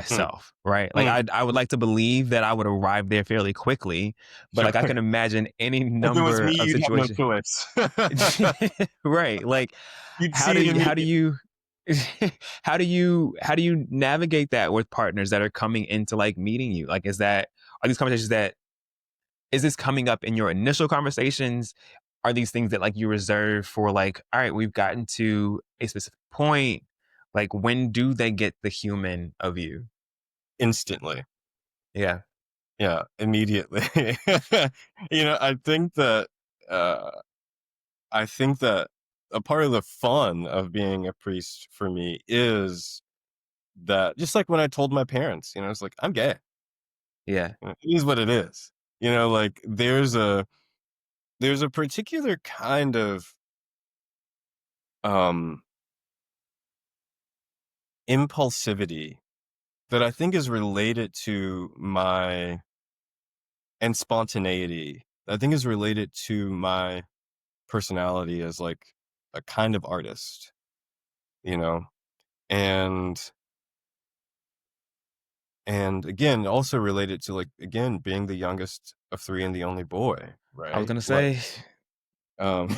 Mm, myself, right? Like mm, I would like to believe that I would arrive there fairly quickly, but sure. like I can imagine any If it was number me, of you'd have no situations. choice. Right. Like You'd see it how do immediately. you how do you navigate that with partners that are coming into like meeting you? Like are these conversations that is this coming up in your initial conversations? Are these things that like you reserve for like, all right, we've gotten to a specific point? Like when do they get the human of you? Instantly. Yeah. Yeah, immediately. I think that, uh I think that a part of the fun of being a priest for me is that just like when I told my parents, it's like, "I'm gay." Yeah. It is what it is. Like, there's a particular kind of, um, impulsivity that I think is related to my and spontaneity, I think is related to my personality as, like, a kind of artist, you know? And again, also related to, like, again, being the youngest of 3 and the only boy, I was right? gonna Like, say um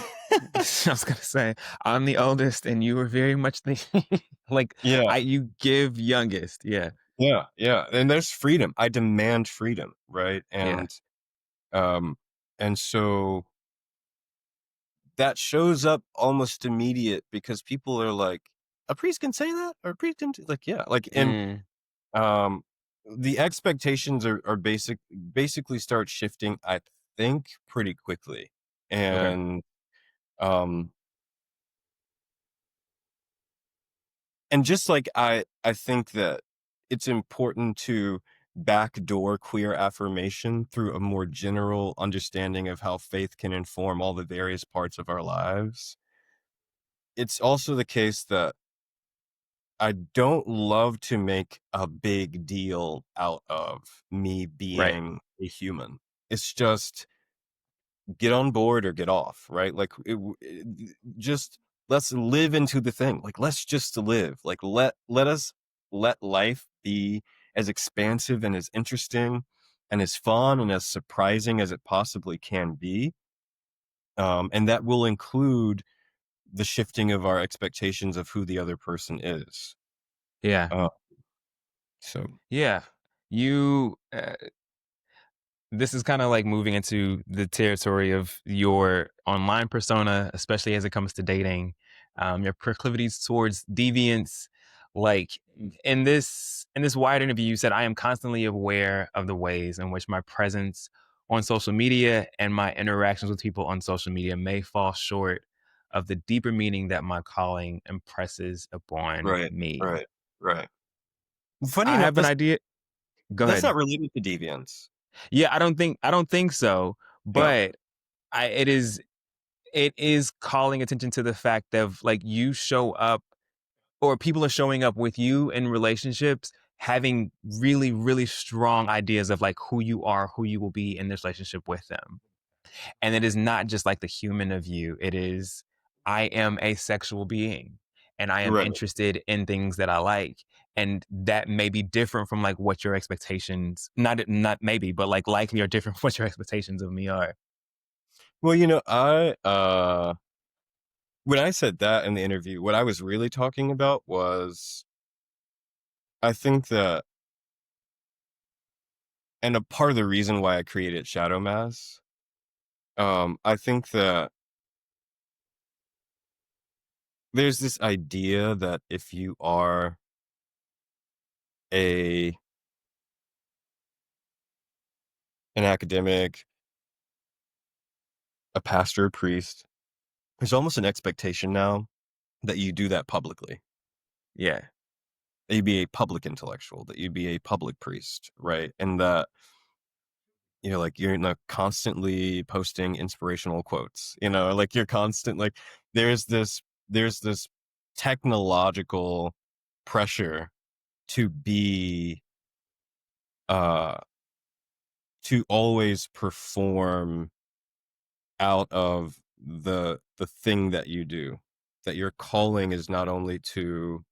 I was gonna say, I'm the oldest and you were very much the like Yeah, I you give youngest. Yeah. yeah, yeah, and there's freedom. I demand freedom, right? Yeah. Um, and so that shows up almost immediate because people are like, "A priest can say that? Or a priest can" like, yeah, like, Mm, um, the expectations are basically start shifting, I think, pretty quickly. okay. And, um, just like I think that it's important to backdoor queer affirmation through a more general understanding of how faith can inform all the various parts of our lives. It's also the case that I don't love to make a big deal out of me Right. being a human. It's just get on board or get off, right? Like just let's live into the thing. Like let's just live. Like let life be as expansive and as interesting and as fun and as surprising as it possibly can be. And that will include the shifting of our expectations of who the other person is. Yeah. Uh, so Yeah. You this is kind of like moving into the territory of your online persona, especially as it comes to dating, your proclivities towards deviance. Like in this wide interview, you said, "I am constantly aware of the ways in which my presence on social media and my interactions with people on social media may fall short of the deeper meaning that my calling impresses upon right, me." right, right. Funny I enough, have an idea. Go that's ahead. not related to deviance. Yeah, I don't think so, Yeah, but it is calling attention to the fact of like you show up or people are showing up with you in relationships having really really strong ideas of like who you are, who you will be in this relationship with them. And it is not just like the human of you. It is I am a sexual being and I am right. interested in things that I like. And that may be different from like what your expectations, not maybe, but like likely are different from what your expectations of me are. Well, when I said that in the interview, what I was really talking about was I think that and a part of the reason why I created Shadow Mass, I think that there's this idea that if you are a an academic, a pastor, a priest, there's almost an expectation now that you do that publicly. Yeah. That you be a public intellectual, that you be a public priest, right? And that like you're not constantly posting inspirational quotes, like you're constant like there's this there's this technological pressure to be uh to always perform out of the thing that you do, that your calling is not only to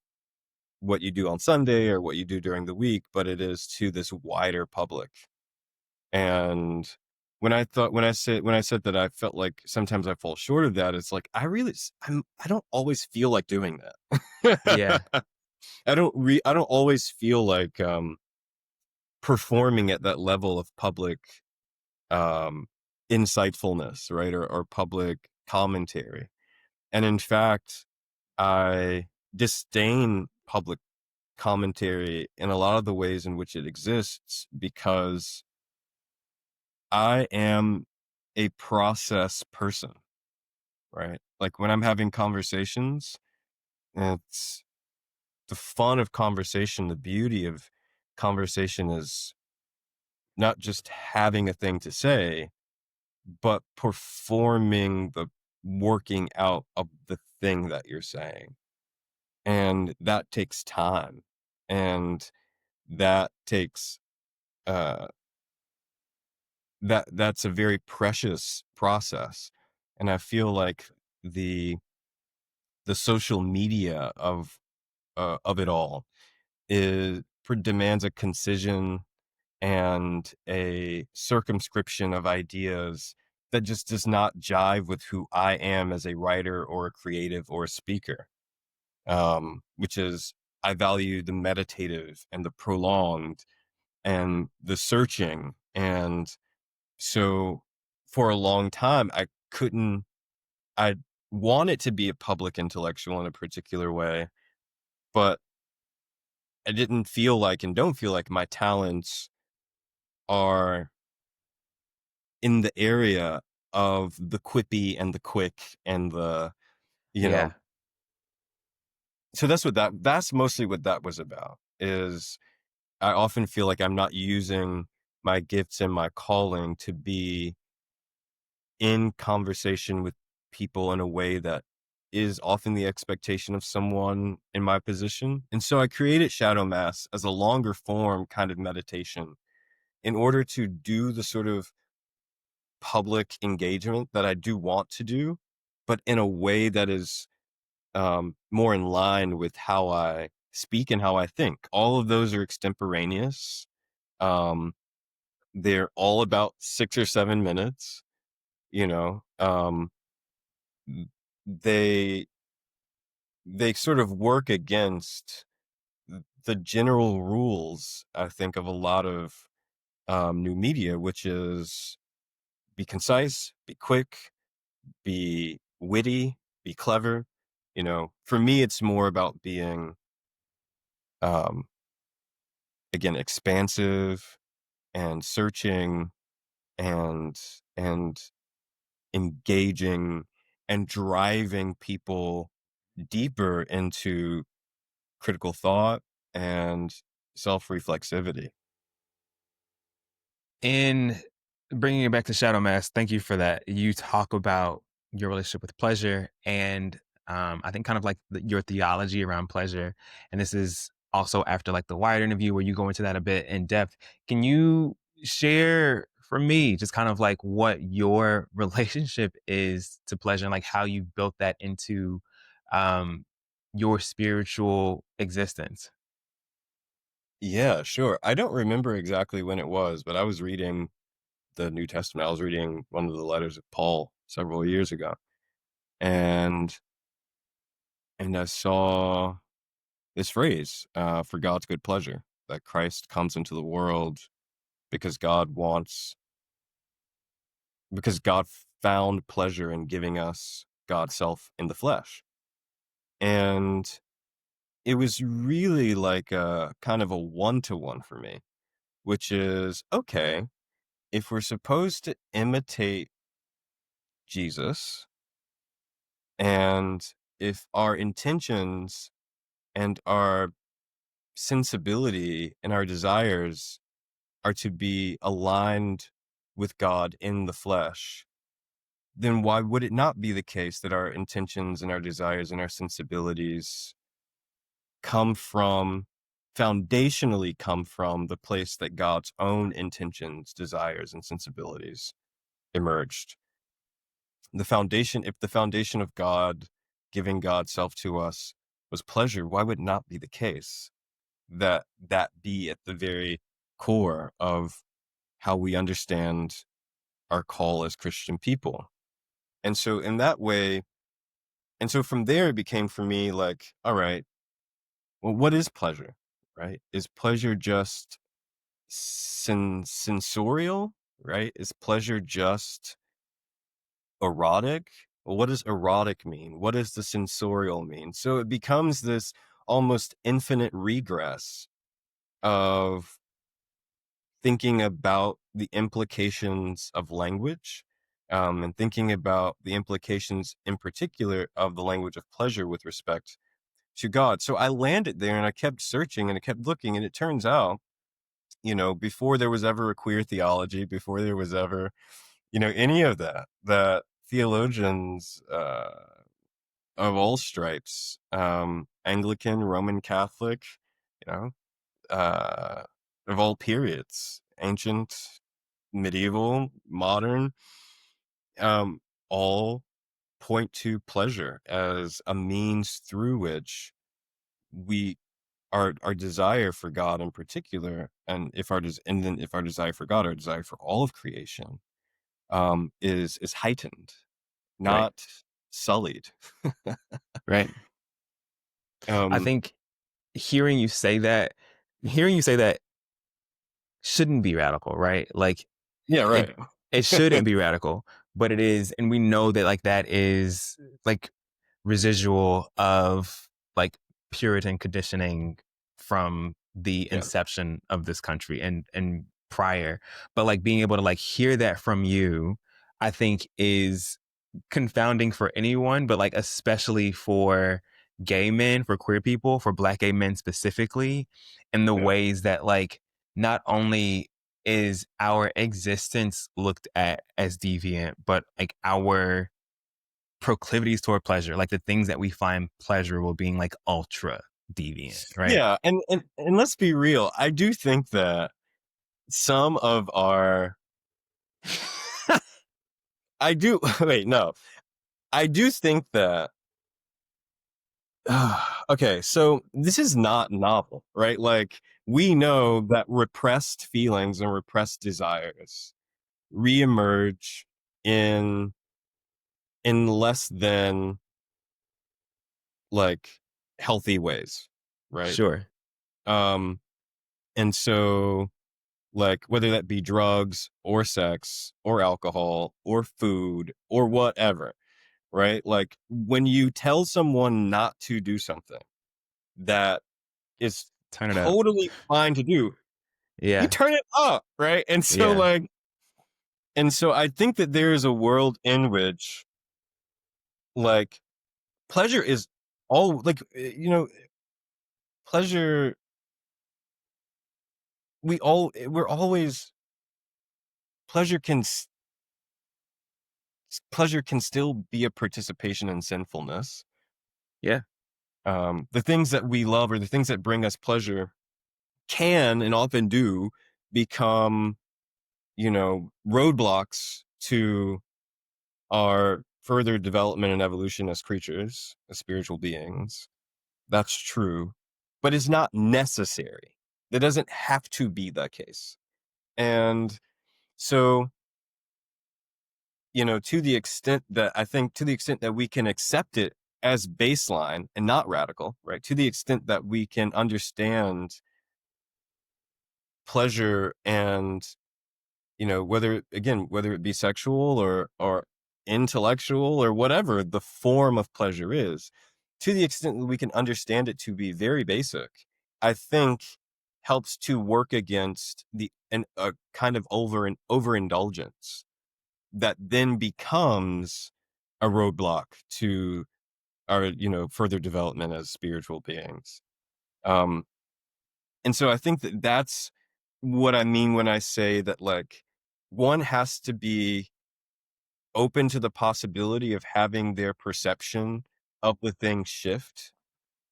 what you do on Sunday or what you do during the week, but it is to this wider public. And when I said that I felt like sometimes I fall short of that, it's like I don't always feel like doing that. Yeah. I don't always feel like performing at that level of public um insightfulness, right? Or public commentary. And in fact, I disdain public commentary in a lot of the ways in which it exists because I am a process person, right? Like when I'm having conversations, it's the fun of conversation, the beauty of conversation is not just having a thing to say, but performing the working out of the thing that you're saying. And that takes time. And that takes uh that's a very precious process. And I feel like the the social media of it all demands a concision and a circumscription of ideas that just does not jive with who I am as a writer or a creative or a speaker. Which is I value the meditative and the prolonged and the searching. And so for a long time, I wanted to be a public intellectual in a particular way, but I didn't feel like and don't feel like my talents are in the area of the quippy and the quick and the, you know, Yeah. so that's mostly what that was about is I often feel like I'm not using my gifts and my calling to be in conversation with people in a way that is often the expectation of someone in my position. And so I created Shadow Mass as a longer form kind of meditation in order to do the sort of public engagement that I do want to do, but in a way that is more in line with how I speak and how I think. All of those are extemporaneous. Um, they're all about 6 or 7 minutes, you know. They they sort of work against the general rules, I think, of a lot of new media, which is be concise, be quick, be witty, be clever. You know, for me, it's more about being, um, again, expansive and searching and and engaging and driving people deeper into critical thought and self-reflexivity. In bringing it back to Shadow Mask, thank you for that. You talk about your relationship with pleasure and I think kind of like your theology around pleasure. And this is also after like the Wired interview where you go into that a bit in depth. Can you share for me just kind of like what your relationship is to pleasure and like how you built that into um, your spiritual existence? Yeah, sure. I don't remember exactly when it was, but I was reading the New Testament. I was reading one of the letters of Paul several years ago, and I saw this phrase, "For God's good pleasure," that Christ comes into the world because God found pleasure in giving us God's self in the flesh, and it was really like a kind of a one-to-one for me, which is okay. If we're supposed to imitate Jesus, and if our intentions and our sensibility and our desires are to be aligned with God in the flesh, then why would it not be the case that our intentions and our desires and our sensibilities come from, foundationally come from the place that God's own intentions, desires, and sensibilities emerged? If the foundation of God giving God's self to us was pleasure, why would it not be the case that that be at the very core of how we understand our call as Christian people? And so in that way, and so from there, it became for me like, all right, well, what is pleasure? Right? Is pleasure just sensorial? Right? Is pleasure just erotic? Well, what does erotic mean? What does the sensorial mean? So it becomes this almost infinite regress of thinking about the implications of language, and thinking about the implications in particular of the language of pleasure with respect to God. So I landed there and I kept searching and I kept looking, and it turns out, before there was ever a queer theology, before there was ever, any of that, that theologians of all stripes, Anglican, Roman Catholic, you know, uh, of all periods, ancient, medieval, modern, um, all point to pleasure as a means through which we our desire for God in particular, and and then if our desire for God, our desire for all of creation, is heightened, Right. not sullied. Right. I Um, think hearing you say that, hearing you say that shouldn't be radical, right? Like yeah, it right. it shouldn't be radical, but it is, and we know that like that is like residual of like Puritan conditioning from the Yeah, inception of this country and prior. But like being able to like hear that from you, I think is confounding for anyone, but like especially for gay men, for queer people, for black gay men specifically, in the yeah. ways that like not only is our existence looked at as deviant, but like our proclivities toward pleasure, like the things that we find pleasurable being like ultra deviant, right? Yeah, and let's be real. I do think that some of our I do wait, no. I do think that okay, so this is not novel, right? Like we know that repressed feelings and repressed desires reemerge in less than like healthy ways, right? Sure. Um and so like whether that be drugs or sex or alcohol or food or whatever, right? Like when you tell someone not to do something that is Turn it up. totally fine to do, you Yeah. turn it up, right? Yeah. And so I think that there is a world in which like pleasure is all like pleasure we're always pleasure can pleasure can still be a participation in sinfulness. Yeah. The things that we love or the things that bring us pleasure can and often do become, roadblocks to our further development and evolution as creatures, as spiritual beings. That's true, but it's not necessary. That doesn't have to be the case. And so, to the extent that we can accept it as baseline and not radical, right? To the extent that we can understand pleasure and whether it be sexual or intellectual or whatever the form of pleasure is, to the extent that we can understand it to be very basic, I think helps to work against a kind of overindulgence that then becomes a roadblock to our further development as spiritual beings. um and so I think that that's what I mean when I say that, like, one has to be open to the possibility of having their perception of the thing shift,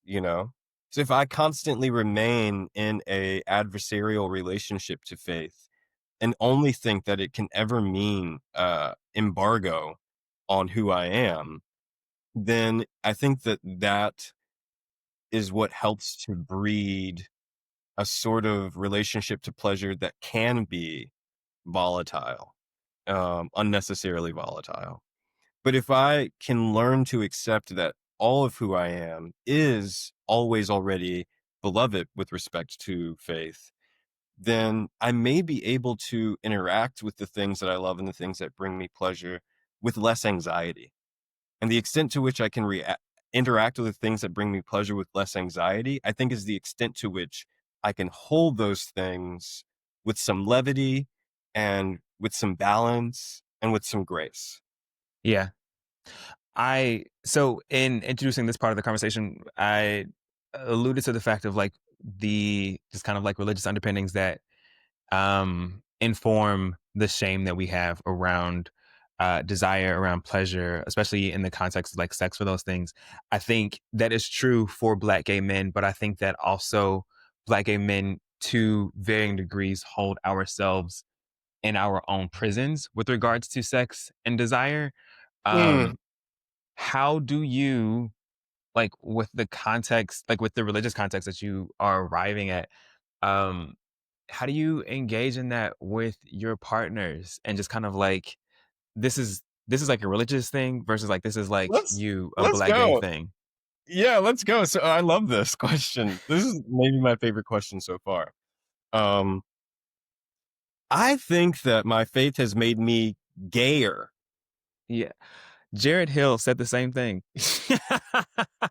you know? So if I constantly remain in a adversarial relationship to faith and only think that it can ever mean embargo on who I am, then I think that that is what helps to breed a sort of relationship to pleasure that can be volatile, unnecessarily volatile. But if I can learn to accept that all of who I am is always already beloved with respect to faith, then I may be able to interact with the things that I love and the things that bring me pleasure with less anxiety. And the extent to which I can interact with the things that bring me pleasure with less anxiety, I think is the extent to which I can hold those things with some levity and with some balance and with some grace. Yeah. So in introducing this part of the conversation, I alluded to the fact of like the just kind of like religious underpinnings that inform the shame that we have around desire, around pleasure, especially in the context of like sex for those things. I think that is true for Black gay men, but I think that also Black gay men to varying degrees hold ourselves in our own prisons with regards to sex and desire. Mm. Um, how do you like with the context, like with the religious context that you are arriving at, um, how do you engage in that with your partners and just kind of like this is like a religious thing versus like this is like Let's you a let's Black gay go. thing? Yeah, let's go. So I love this question. This is maybe my favorite question so far. Um, I think that my faith has made me gayer. Yeah. Jared Hill said the same thing. I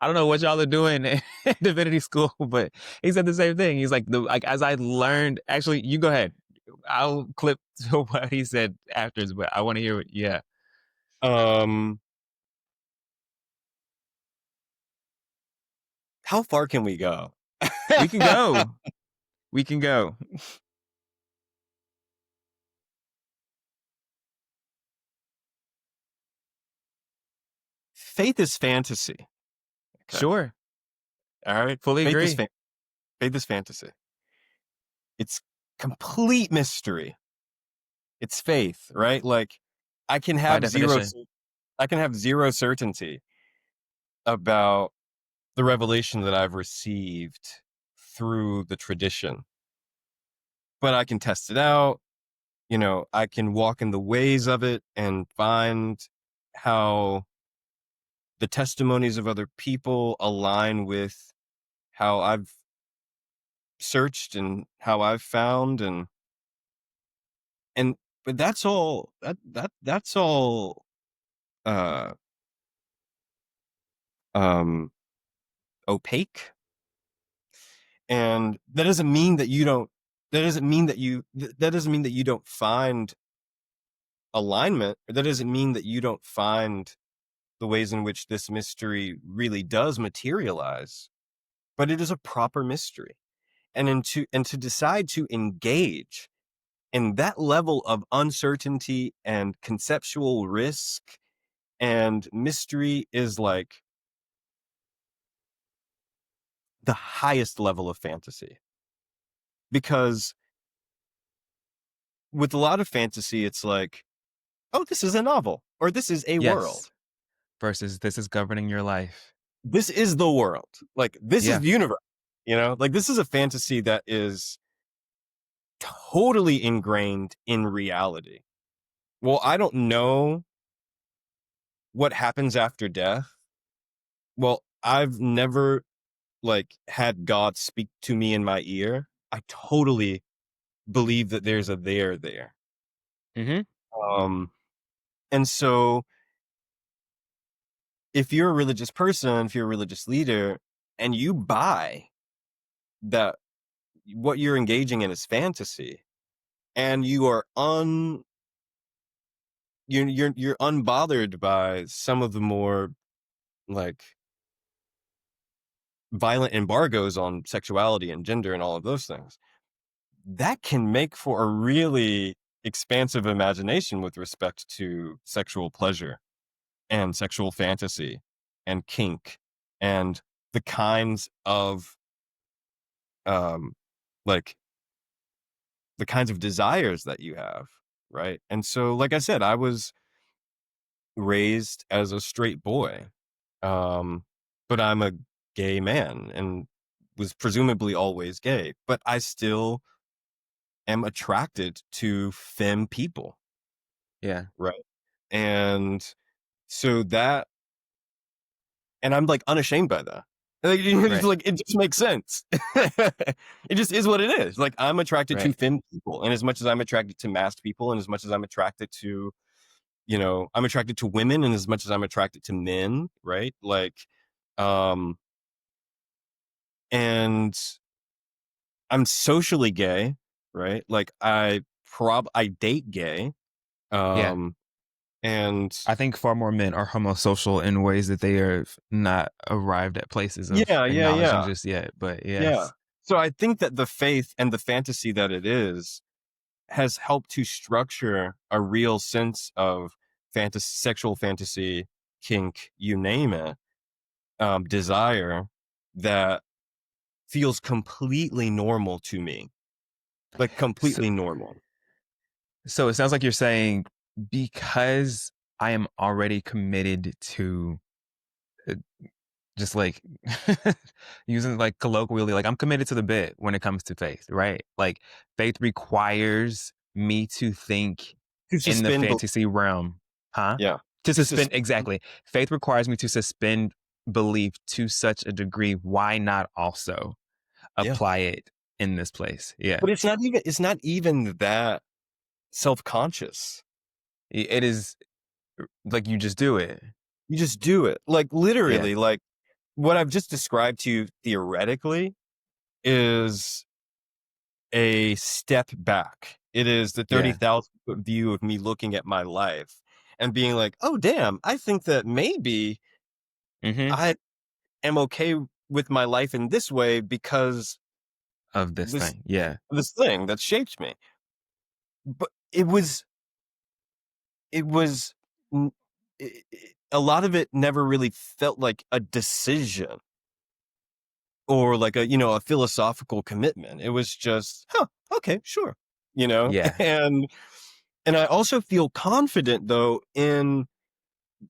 don't know what y'all are doing in divinity school, but he said the same thing. He's like, like as I learned, actually, you go ahead. I'll clip to what he said afterwards, but I want to hear what, yeah. Um, how far can we go? We can go. We can go. Faith is fantasy. Okay. Sure. All right. Fully agree. Faith is fantasy. It's complete mystery. It's faith, right? Like I can By have definition. I can have zero certainty about the revelation that I've received through the tradition, but I can test it out. You know, I can walk in the ways of it and find how the testimonies of other people align with how I've searched and how I've found and but that's all that's all uh um opaque, and that doesn't mean that you don't that doesn't mean that you don't find alignment, or that doesn't mean that you don't find the ways in which this mystery really does materialize, but it is a proper mystery. And to decide to engage in that level of uncertainty and conceptual risk and mystery is like the highest level of fantasy. Because with a lot of fantasy, it's like, oh, this is a novel or this is a world. Yes. Versus this is governing your life. This is the world. Like, this is Yeah. the universe. You know, like this is a fantasy that is totally ingrained in reality. Well, I don't know what happens after death. Well, I've never like had God speak to me in my ear. I totally believe that there's a there there. Hmm. Um, and so if you're a religious person, if you're a religious leader, and you buy that what you're engaging in is fantasy, and you are you're unbothered by some of the more like violent embargoes on sexuality and gender and all of those things, that can make for a really expansive imagination with respect to sexual pleasure and sexual fantasy and kink and the kinds of um like the kinds of desires that you have, right? And so like I said, raised as a straight boy, um, but I'm a gay man and was presumably always gay, but I still am attracted to femme people, Yeah. right? And so that and I'm, like, unashamed by that. Like, it's Right. like, it just makes sense. It just is what it is. Like, I'm attracted to Right. femme people, and as much as I'm attracted to masked people, and as much as I'm attracted to, I'm attracted to women, and as much as I'm attracted to men, right? Like, um, and I'm socially gay, right? Like, I date gay, Yeah. um, and I think far more men are homosocial in ways that they are not arrived at places of yeah, yeah, acknowledging yeah, just yet. But yeah. yes. So I think that the faith and the fantasy that it is has helped to structure a real sense of fantasy, sexual fantasy, kink, you name it, desire that feels completely normal to me, like So, completely normal. so it sounds like you're saying because I am already committed to uh, just like using like colloquially, like I'm committed to the bit when it comes to faith, right? Like faith requires me to think To in the suspend, fantasy realm, huh? yeah, To to suspend, suspend, exactly. Faith requires me to suspend belief to such a degree. Why not also yeah. apply it in this place? Yeah. But it's not even that self-conscious. It is like you just do it. You just do it, like Yeah. literally, like what I've just described to you theoretically is a step back. It is the Yeah. 30,000 foot view of me looking at my life and being like, "Oh, damn, I think that maybe Hmm. I am okay with my life in this way because Of this this thing. Yeah. this thing that shaped me." But it was n a lot of it never really felt like a decision or like a philosophical commitment. It was just, "Huh, okay, sure," you know? Yeah. And I also feel confident though in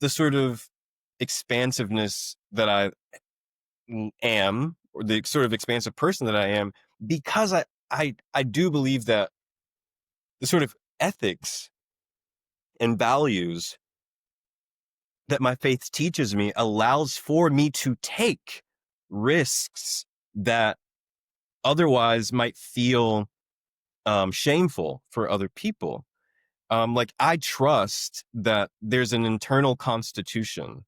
the sort of expansiveness that I am, or the sort of expansive person that I am, because I do believe that the sort of ethics and values that my faith teaches me allows for me to take risks that otherwise might feel shameful for other people. Like I trust that there's an internal constitution,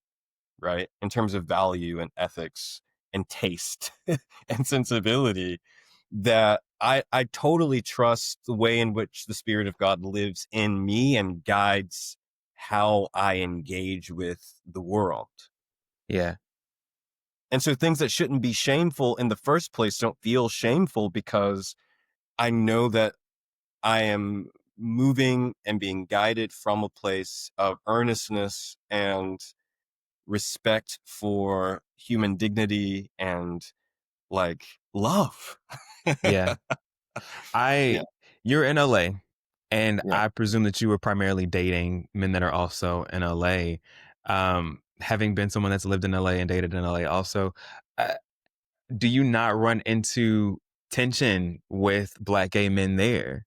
right, in terms of value and ethics and taste and sensibility, that I totally trust the way in which the Spirit of God lives in me and guides how I engage with the world. Yeah. And so things that shouldn't be shameful in the first place don't feel shameful because I know that I am moving and being guided from a place of earnestness and respect for human dignity and like love. Yeah. I Yeah, You're in LA, and yeah. I presume that you were primarily dating men that are also in LA. Having been someone that's lived in LA and dated in LA also, uh, do you not run into tension with black gay men there?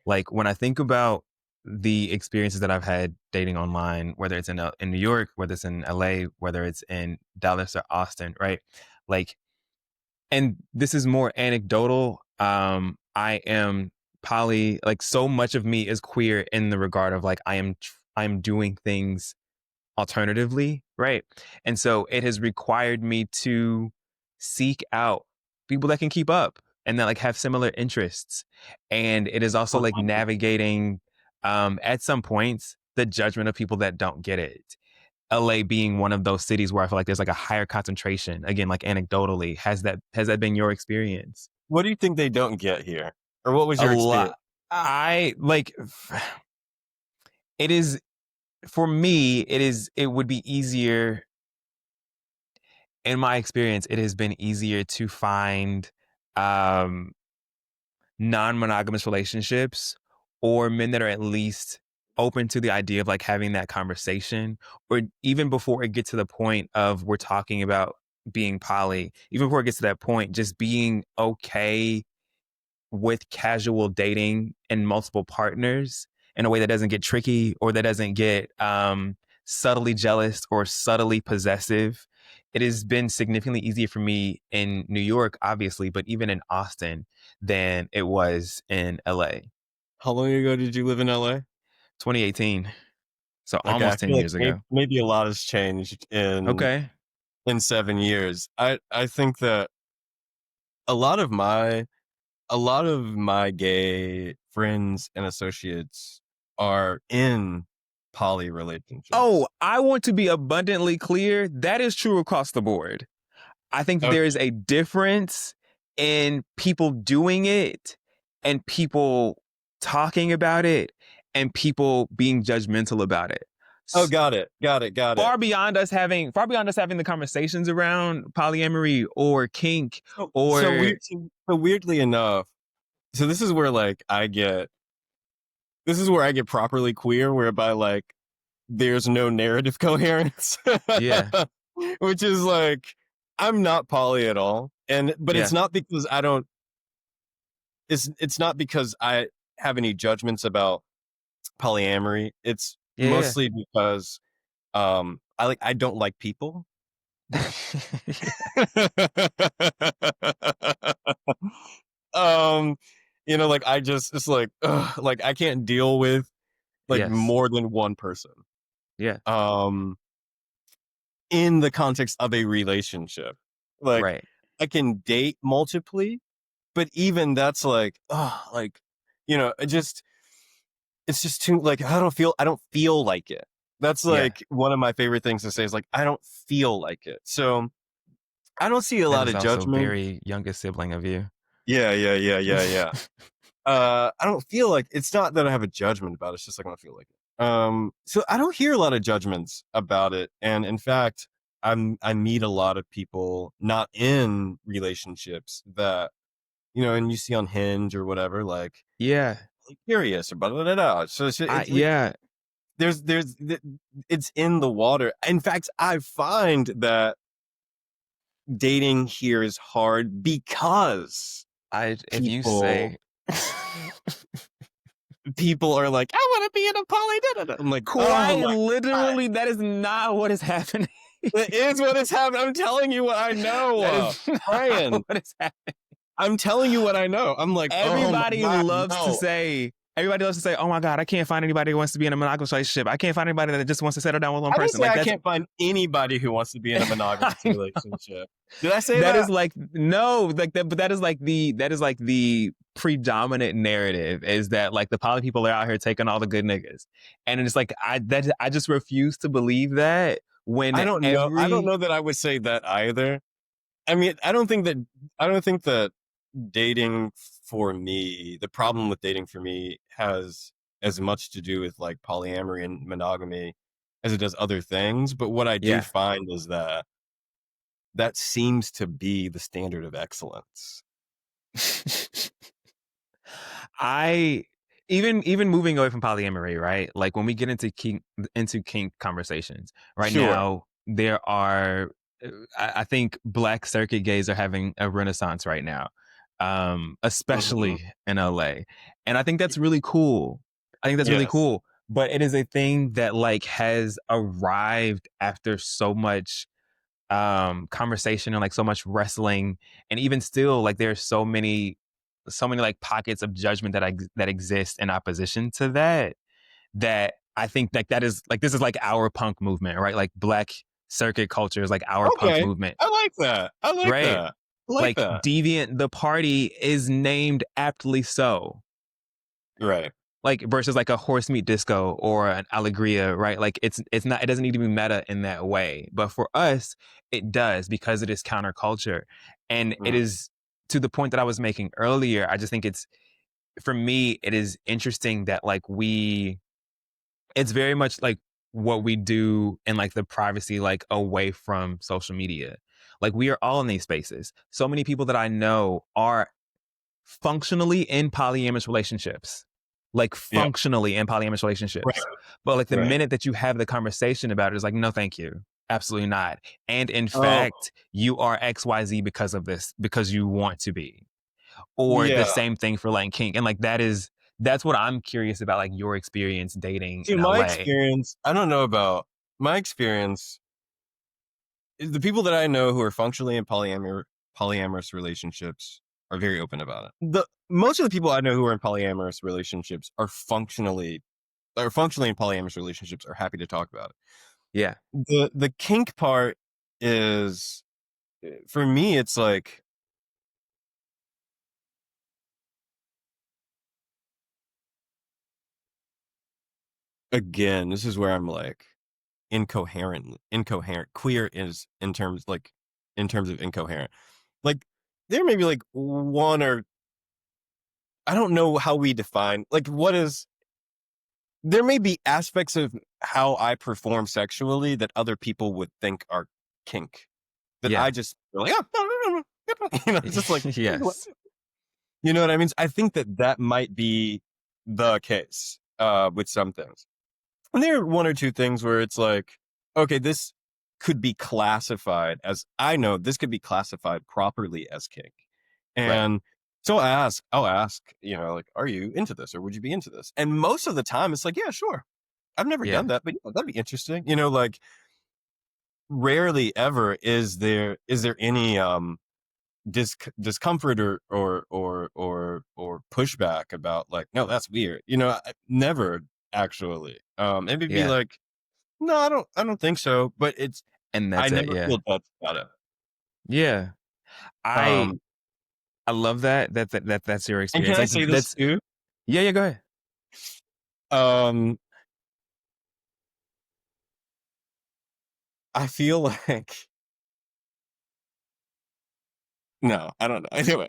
Like when I think about the experiences that I've had dating online, whether it's in New York, whether it's in LA, whether it's in Dallas or Austin, right? Like, and this is more anecdotal. I am poly, like so much of me is queer in the regard of like I am doing things alternatively, right? And so it has required me to seek out people that can keep up and that like have similar interests. And it is also like 100. navigating at some points the judgment of people that don't get it. LA being one of those cities where I feel like there's like a higher concentration. Again, like anecdotally, has that been your experience? What do you think they don't get here? Or what was A your lot. experience? I like it is for me, it would be easier in my experience, it has been easier to find um non-monogamous relationships or men that are at least open to the idea of like having that conversation, or even before it gets to the point of we're talking about being poly, even before it gets to that point, just being okay with casual dating and multiple partners in a way that doesn't get tricky or that doesn't get subtly jealous or subtly possessive. It has been significantly easier for me in New York, obviously, but even in Austin than it was in LA. How long ago did you live in LA? 2018. So Okay, I almost 10 feel like years ago. maybe a lot has changed Okay. in 7 years. I think that a lot of my a lot of my gay friends and associates are in poly relationships. Oh, I want to be abundantly clear. That is true across the board. I think that there is Okay. a difference in people doing it and people talking about it and people being judgmental about it. Oh, got it. Got it. Got it. Far beyond us having the conversations around polyamory or kink or So weirdly enough, so this is where I get properly queer, whereby like there's no narrative coherence, yeah, which is like I'm not poly at all, but yeah, it's not because I have any judgments about polyamory. It's yeah, mostly because I don't like people. yeah. um like I just it's like ugh, like I can't deal with like yes, more than one person yeah, um in the context of a relationship. Like right, I can date multiply, but even that's like like it's just too like I don't feel like it. That's yeah. like one of my favorite things to say is like I don't feel like it. So I don't see a That lot is of also judgment. very youngest sibling of you. Yeah. I don't feel like it's not that I have a judgment about it. It's just like I don't feel like it. So I don't hear a lot of judgments about it, and in fact, I meet a lot of people not in relationships that and you see on Hinge or whatever, like yeah, curious or blah blah blah. Blah. So yeah, there's it's in the water. In fact, I find that dating here is hard because if you people say people are like, I want to be in a poly. Da, da, da. I'm like, oh quite my god, literally, that is not what is happening. that is what is happening. I'm telling you what I know, That is not Brian. what is happening. I'm telling you what I know. I'm like, oh my Everybody god, loves to no. say, everybody loves to say, oh my God, I can't find anybody who wants to be in a monogamous relationship. I can't find anybody that just wants to settle down with one I didn't person. say Like I that's can't find anybody who wants to be in a monogamous relationship. Did I say that is that? like no, like that, but that is like the predominant narrative is that like the poly people are out here taking all the good niggas. And it's like I just refuse to believe that when I don't know. I don't every know that I would say that either. I mean, I don't think that dating for me, the problem with dating for me has as much to do with like polyamory and monogamy as it does other things. But what I do yeah. find is that that seems to be the standard of excellence. I even moving away from polyamory, right? Like when we get into kink conversations, right Sure. now there are I think black circuit gays are having a renaissance right now. Hmm. Especially in LA. And I think that's really cool. I think that's really Yes. cool. But it is a thing that like has arrived after so much conversation and like so much wrestling, and even still like there's so many like pockets of judgment that exist in opposition to that I think like that is like this is like our punk movement, right? Like black circuit culture is like our punk Okay. movement, I like that. I like right? that. I like Like that. deviant the party is named aptly so, Right. like versus like a horse meat disco or an alegria, right? Like it's not, it doesn't need to be meta in that way, but for us it does because it is counterculture. And it Mm. is to the point that I was making earlier. I just think it's, for me it is interesting that like it's very much like what we do in like the privacy, like away from social media. Like we are all in these spaces. So many people that I know are functionally in polyamorous relationships, like Yeah. functionally in polyamorous Right. relationships. But like the Right. minute that you have the conversation about it, it's like, no, thank you. Absolutely not. And in Oh, fact, you are XYZ because of this, because you want to be. Or the yeah. same thing for like kink. And like that's what I'm curious about, like your experience dating See, in my LA. experience, I don't know about my experience. The people that I know who are functionally in polyamorous relationships are very open about it. The most of the people I know who are in polyamorous relationships are functionally in polyamorous relationships are happy to talk about it. Yeah. The kink part is for me it's like again, this is where I'm like incoherent. Queer is in terms of incoherent. Like there may be like one or I don't know how we define like what is there may be aspects of how I perform sexually that other people would think are kink that Yeah. I just like, oh, it's just like, Yes. you know what I mean? I think that that might be the case with some things. And there are one or two things where it's like, okay, this could be classified as, I know this could be classified properly as kink. Right. And so I'll ask, like, are you into this or would you be into this? And most of the time it's like, yeah, sure. I've never done Yeah. that, but that'd be interesting. Like rarely ever is there any discomfort or pushback about like, no, that's weird. Never actually. It would be Yeah. like, no, I don't think so. But And I that's it. never Yeah. feel judged about it. Yeah. I Um, I love that's your and can experience. I Like say this that's too? yeah, yeah, go ahead. Um, I feel like no, I don't know. Anyway,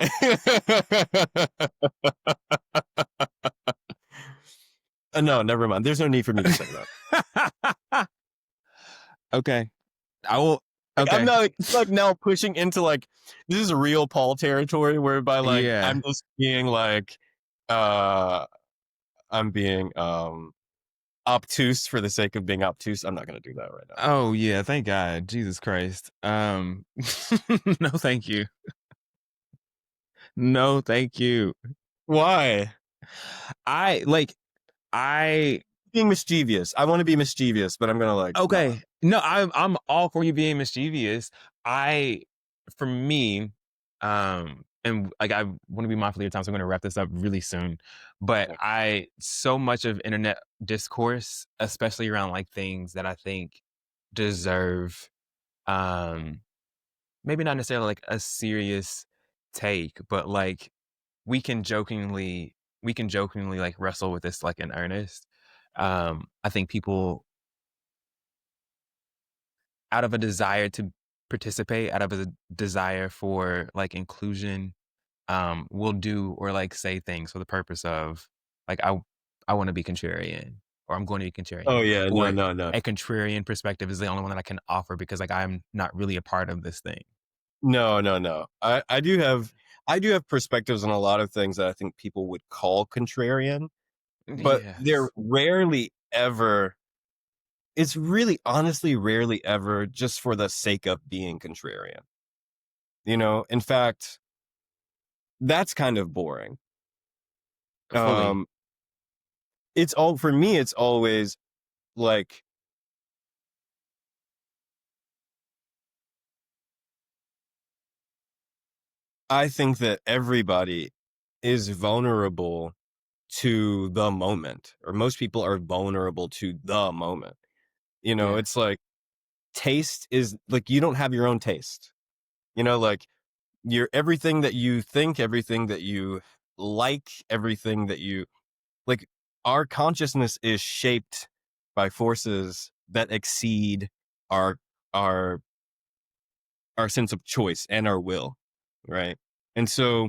no, never mind. There's no need for me to say that. Okay. I will Like I'm okay. not like now pushing into like this is real Paul territory whereby like Yeah. I'm just being like uh I'm being obtuse for the sake of being obtuse. I'm not gonna do that right now. Oh yeah, thank God. Jesus Christ. No thank you. No thank you. Why? I like I Being mischievous. I want to be mischievous, but I'm gonna like not. okay. No, I'm all for you being mischievous. I for me, and like I want to be mindful of your time, so I'm gonna wrap this up really soon. But Okay. I so much of internet discourse, especially around like things that I think deserve um maybe not necessarily like a serious take, but like we can jokingly like wrestle with this like in earnest. I think people out of a desire to participate, out of a desire for like inclusion, will do or like say things for the purpose of like I want to be contrarian or I'm going to be Oh contrarian yeah, no, or no, no, a contrarian perspective is the only one that I can offer because like I'm not really a part of this thing. no, no, no. I do have perspectives on a lot of things that I think people would call contrarian, but they're Yes. rarely ever. It's really honestly rarely ever just for the sake of being contrarian. In fact, that's kind of boring. Fully. Um, it's all for me. It's always like I think that everybody is vulnerable to the moment, or most people are vulnerable to the moment. Yeah. It's like taste is like you don't have your own taste. Like you're everything that you think, everything that you like, everything that you like. Our consciousness is shaped by forces that exceed our our our sense of choice and our will, right? And so,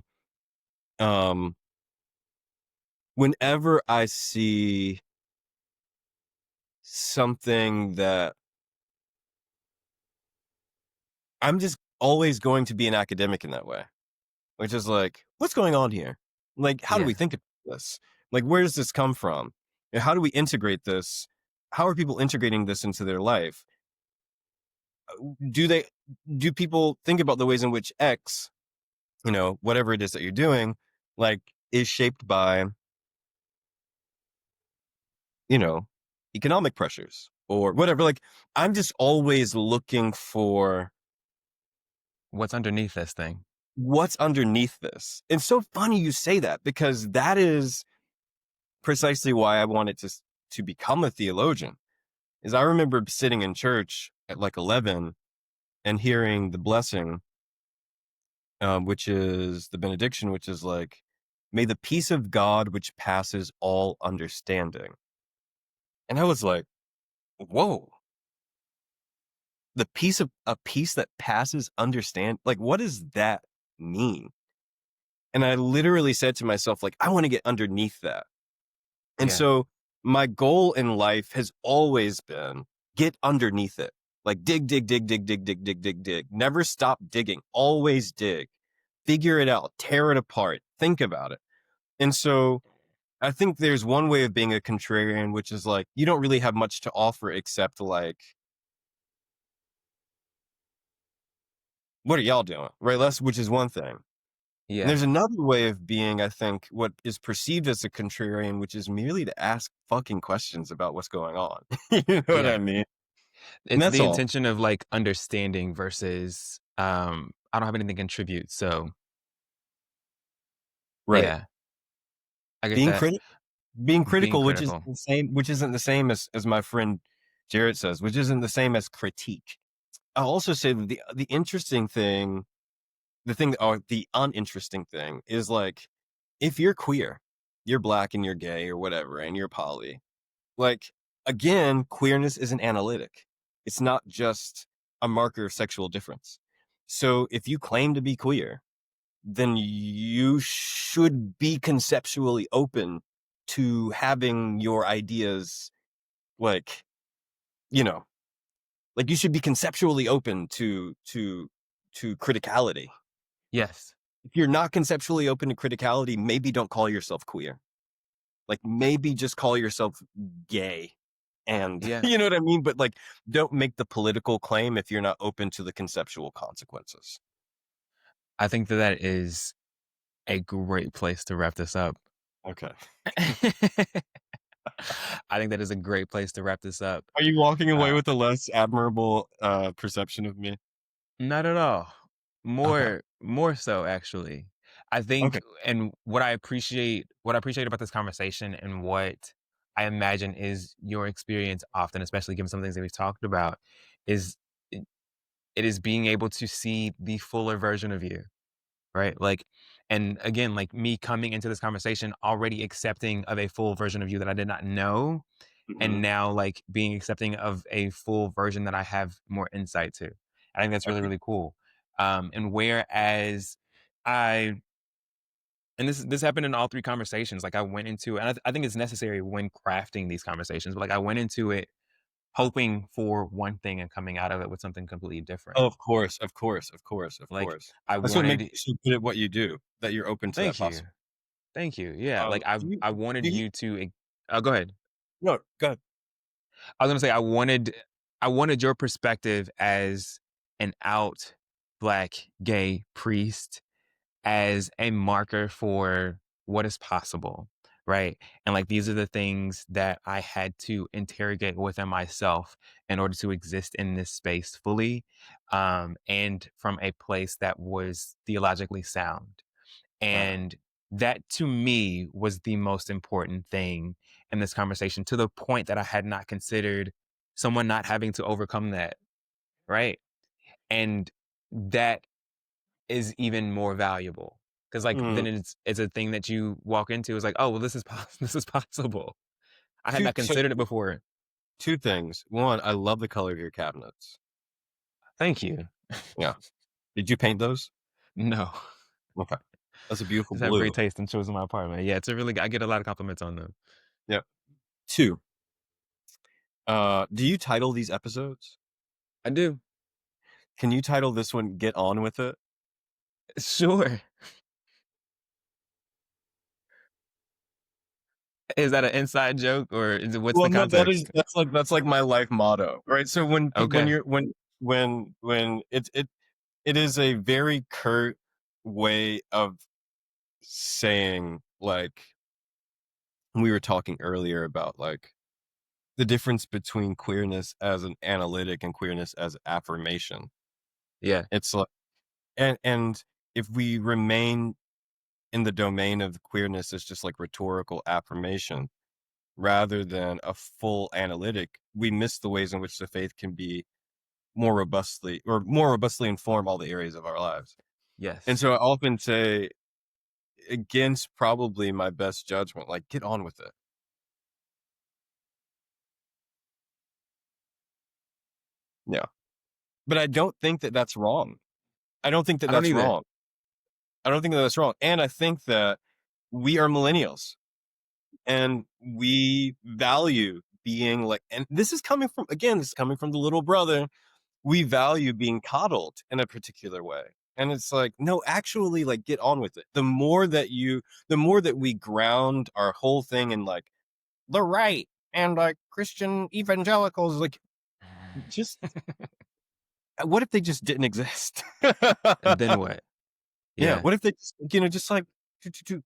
um, whenever I see something that I'm just always going to be an academic in that way, which is like, what's going on here? Like, how do we Yeah. think of this? Like, where does this come from? And how do we integrate this? How are people integrating this into their life? Do they do people think about the ways in which X, whatever it is that you're doing, like, is shaped by, you know, economic pressures or whatever? Like, I'm just always looking for What's underneath this thing? what's underneath this. It's so funny you say that because that is precisely why I wanted to become a theologian. Is I remember sitting in church at like 11 and hearing the blessing, which is the benediction, which is like, may the peace of God, which passes all understanding. And I was like, whoa, the peace of a peace that passes understand. Like, what does that mean? And I literally said to myself, like, I want to get underneath that. And Yeah. so my goal in life has always been get underneath it. Like dig, dig, dig, dig, dig, dig, dig, dig, dig. Never stop digging. Always dig. Figure it out. Tear it apart. Think about it. And so I think there's one way of being a contrarian, which is like you don't really have much to offer except like, what are y'all doing? Right? That's which is one thing. And Yeah. there's another way of being, I think, what is perceived as a contrarian, which is merely to ask fucking questions about what's going on. You know what I Yeah. mean? And It's that's the all. intention of like understanding versus I don't have anything to contribute. So Right. yeah, I get Being that. criti being Being critical, critical. which isn't the same as my friend Jared says, which isn't the same as critique. I'll also say that the interesting thing, the thing or the uninteresting thing is like, if you're queer, you're black and you're gay or whatever, and you're poly, like, again, queerness isn't analytic. It's not just a marker of sexual difference. So if you claim to be queer, then you should be conceptually open to having your ideas like, you know, like you should be conceptually open to criticality. Yes. If you're not conceptually open to criticality, maybe don't call yourself queer. Like maybe just call yourself gay. And Yeah. you know what I mean? But like don't make the political claim if you're not open to the conceptual consequences. I think that that is a great place to wrap this up. Okay. I think that is a great place to wrap this up. Are you walking away Uh, with a less admirable perception of me? Not at all. Okay. More so actually. I think Okay. and what I appreciate about this conversation and what I imagine is your experience often, especially given some things that we've talked about, is it, it is being able to see the fuller version of you, right? Like, and again, like me coming into this conversation already accepting of a full version of you that I did not know, Mhm. and now like being accepting of a full version that I have more insight to. I think that's really, Okay. really cool. And whereas I and this happened in all three conversations. Like I went into it, and I think it's necessary when crafting these conversations. But like I went into it hoping for one thing and coming out of it with something completely different. Oh, of course, of course, of course, of Like course. I That's what makes wanted. you so good at what you do, that you're open to that Thank you, possibility. thank you. Yeah, like I Do you I do wanted you you to. Oh, go ahead. no, go ahead. I was gonna say I wanted your perspective as an out black gay priest as a marker for what is possible, right? And like these are the things that I had to interrogate within myself in order to exist in this space fully, and from a place that was theologically sound. Right. And that to me was the most important thing in this conversation to the point that I had not considered someone not having to overcome that, right? And that is even more valuable because like Mm, then it's a thing that you walk into. It's like, oh well, this is this is possible. I had two not so considered it before. 2 things. 1, I love the color of your cabinets. Thank you. Yeah. Did you paint those? No, Okay. That's a beautiful just have blue. great taste in choosing my apartment. Yeah, it's a really. I get a lot of compliments on them. Yep. 2, do you title these episodes? I do. Can you title this one "Get On With It"? Sure. Is that an inside joke or is it what's Well, the no, context? that's like my life motto, right? So when Okay. you're when it is a very curt way of saying, like, we were talking earlier about, like, the difference between queerness as an analytic and queerness as affirmation. Yeah. It's like, and if we remain in the domain of queerness as just like rhetorical affirmation rather than a full analytic, we miss the ways in which the faith can be more robustly inform all the areas of our lives. And Yes. so I often say, against probably my best judgment, like, get on with it. Yeah. But I don't think that that's wrong. I don't think that I don't that's either. wrong. I don't think that that's wrong. And I think that we are millennials and we value being like, and this is coming from, again, this is coming from the little brother. We value being coddled in a particular way. And it's like, no, actually, like, get on with it. The more that we ground our whole thing in, like, the right and, like, Christian evangelicals, like, just, what if they just didn't exist? And then what? Yeah. Yeah. What if they just, just like,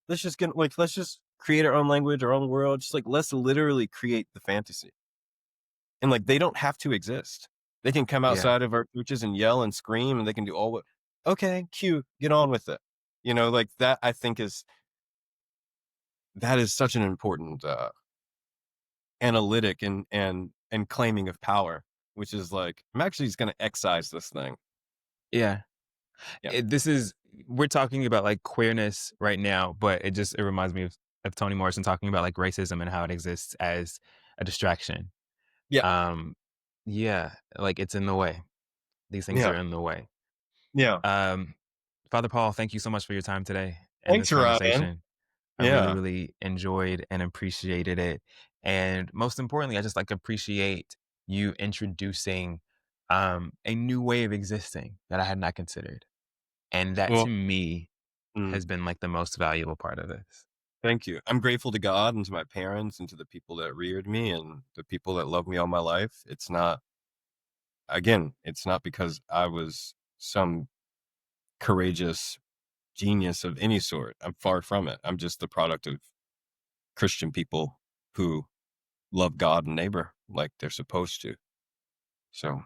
let's just get, like, let's just create our own language, our own world. Just like, let's literally create the fantasy. And, like, they don't have to exist. They can come Yeah. outside of our churches and yell and scream, and they can do all what, okay, cute, get on with it. Like, that I think that is such an important, analytic and claiming of power, which is like, I'm actually just gonna excise this thing. Yeah. Yeah. This is we're talking about like queerness right now, but it reminds me of Toni Morrison talking about like racism and how it exists as a distraction. Yeah. Um, yeah, like it's in the way. These things Yeah. are in the way. Yeah. Um, Father Paul, thank you so much for your time today and this Thanks, Ryan. conversation. I really, Yeah. really enjoyed and appreciated it. And most importantly, I just like appreciate you introducing a new way of existing that I had not considered. And that Well, to me mm, has been like the most valuable part of this. thank you. I'm grateful to God and to my parents and to the people that reared me and the people that loved me all my life. It's not, again, it's not because I was some courageous genius of any sort. I'm far from it. I'm just the product of Christian people who love God and neighbor like they're supposed to. So,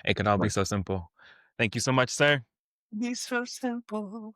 It can all be like, so simple. Thank you so much, sir. be so simple.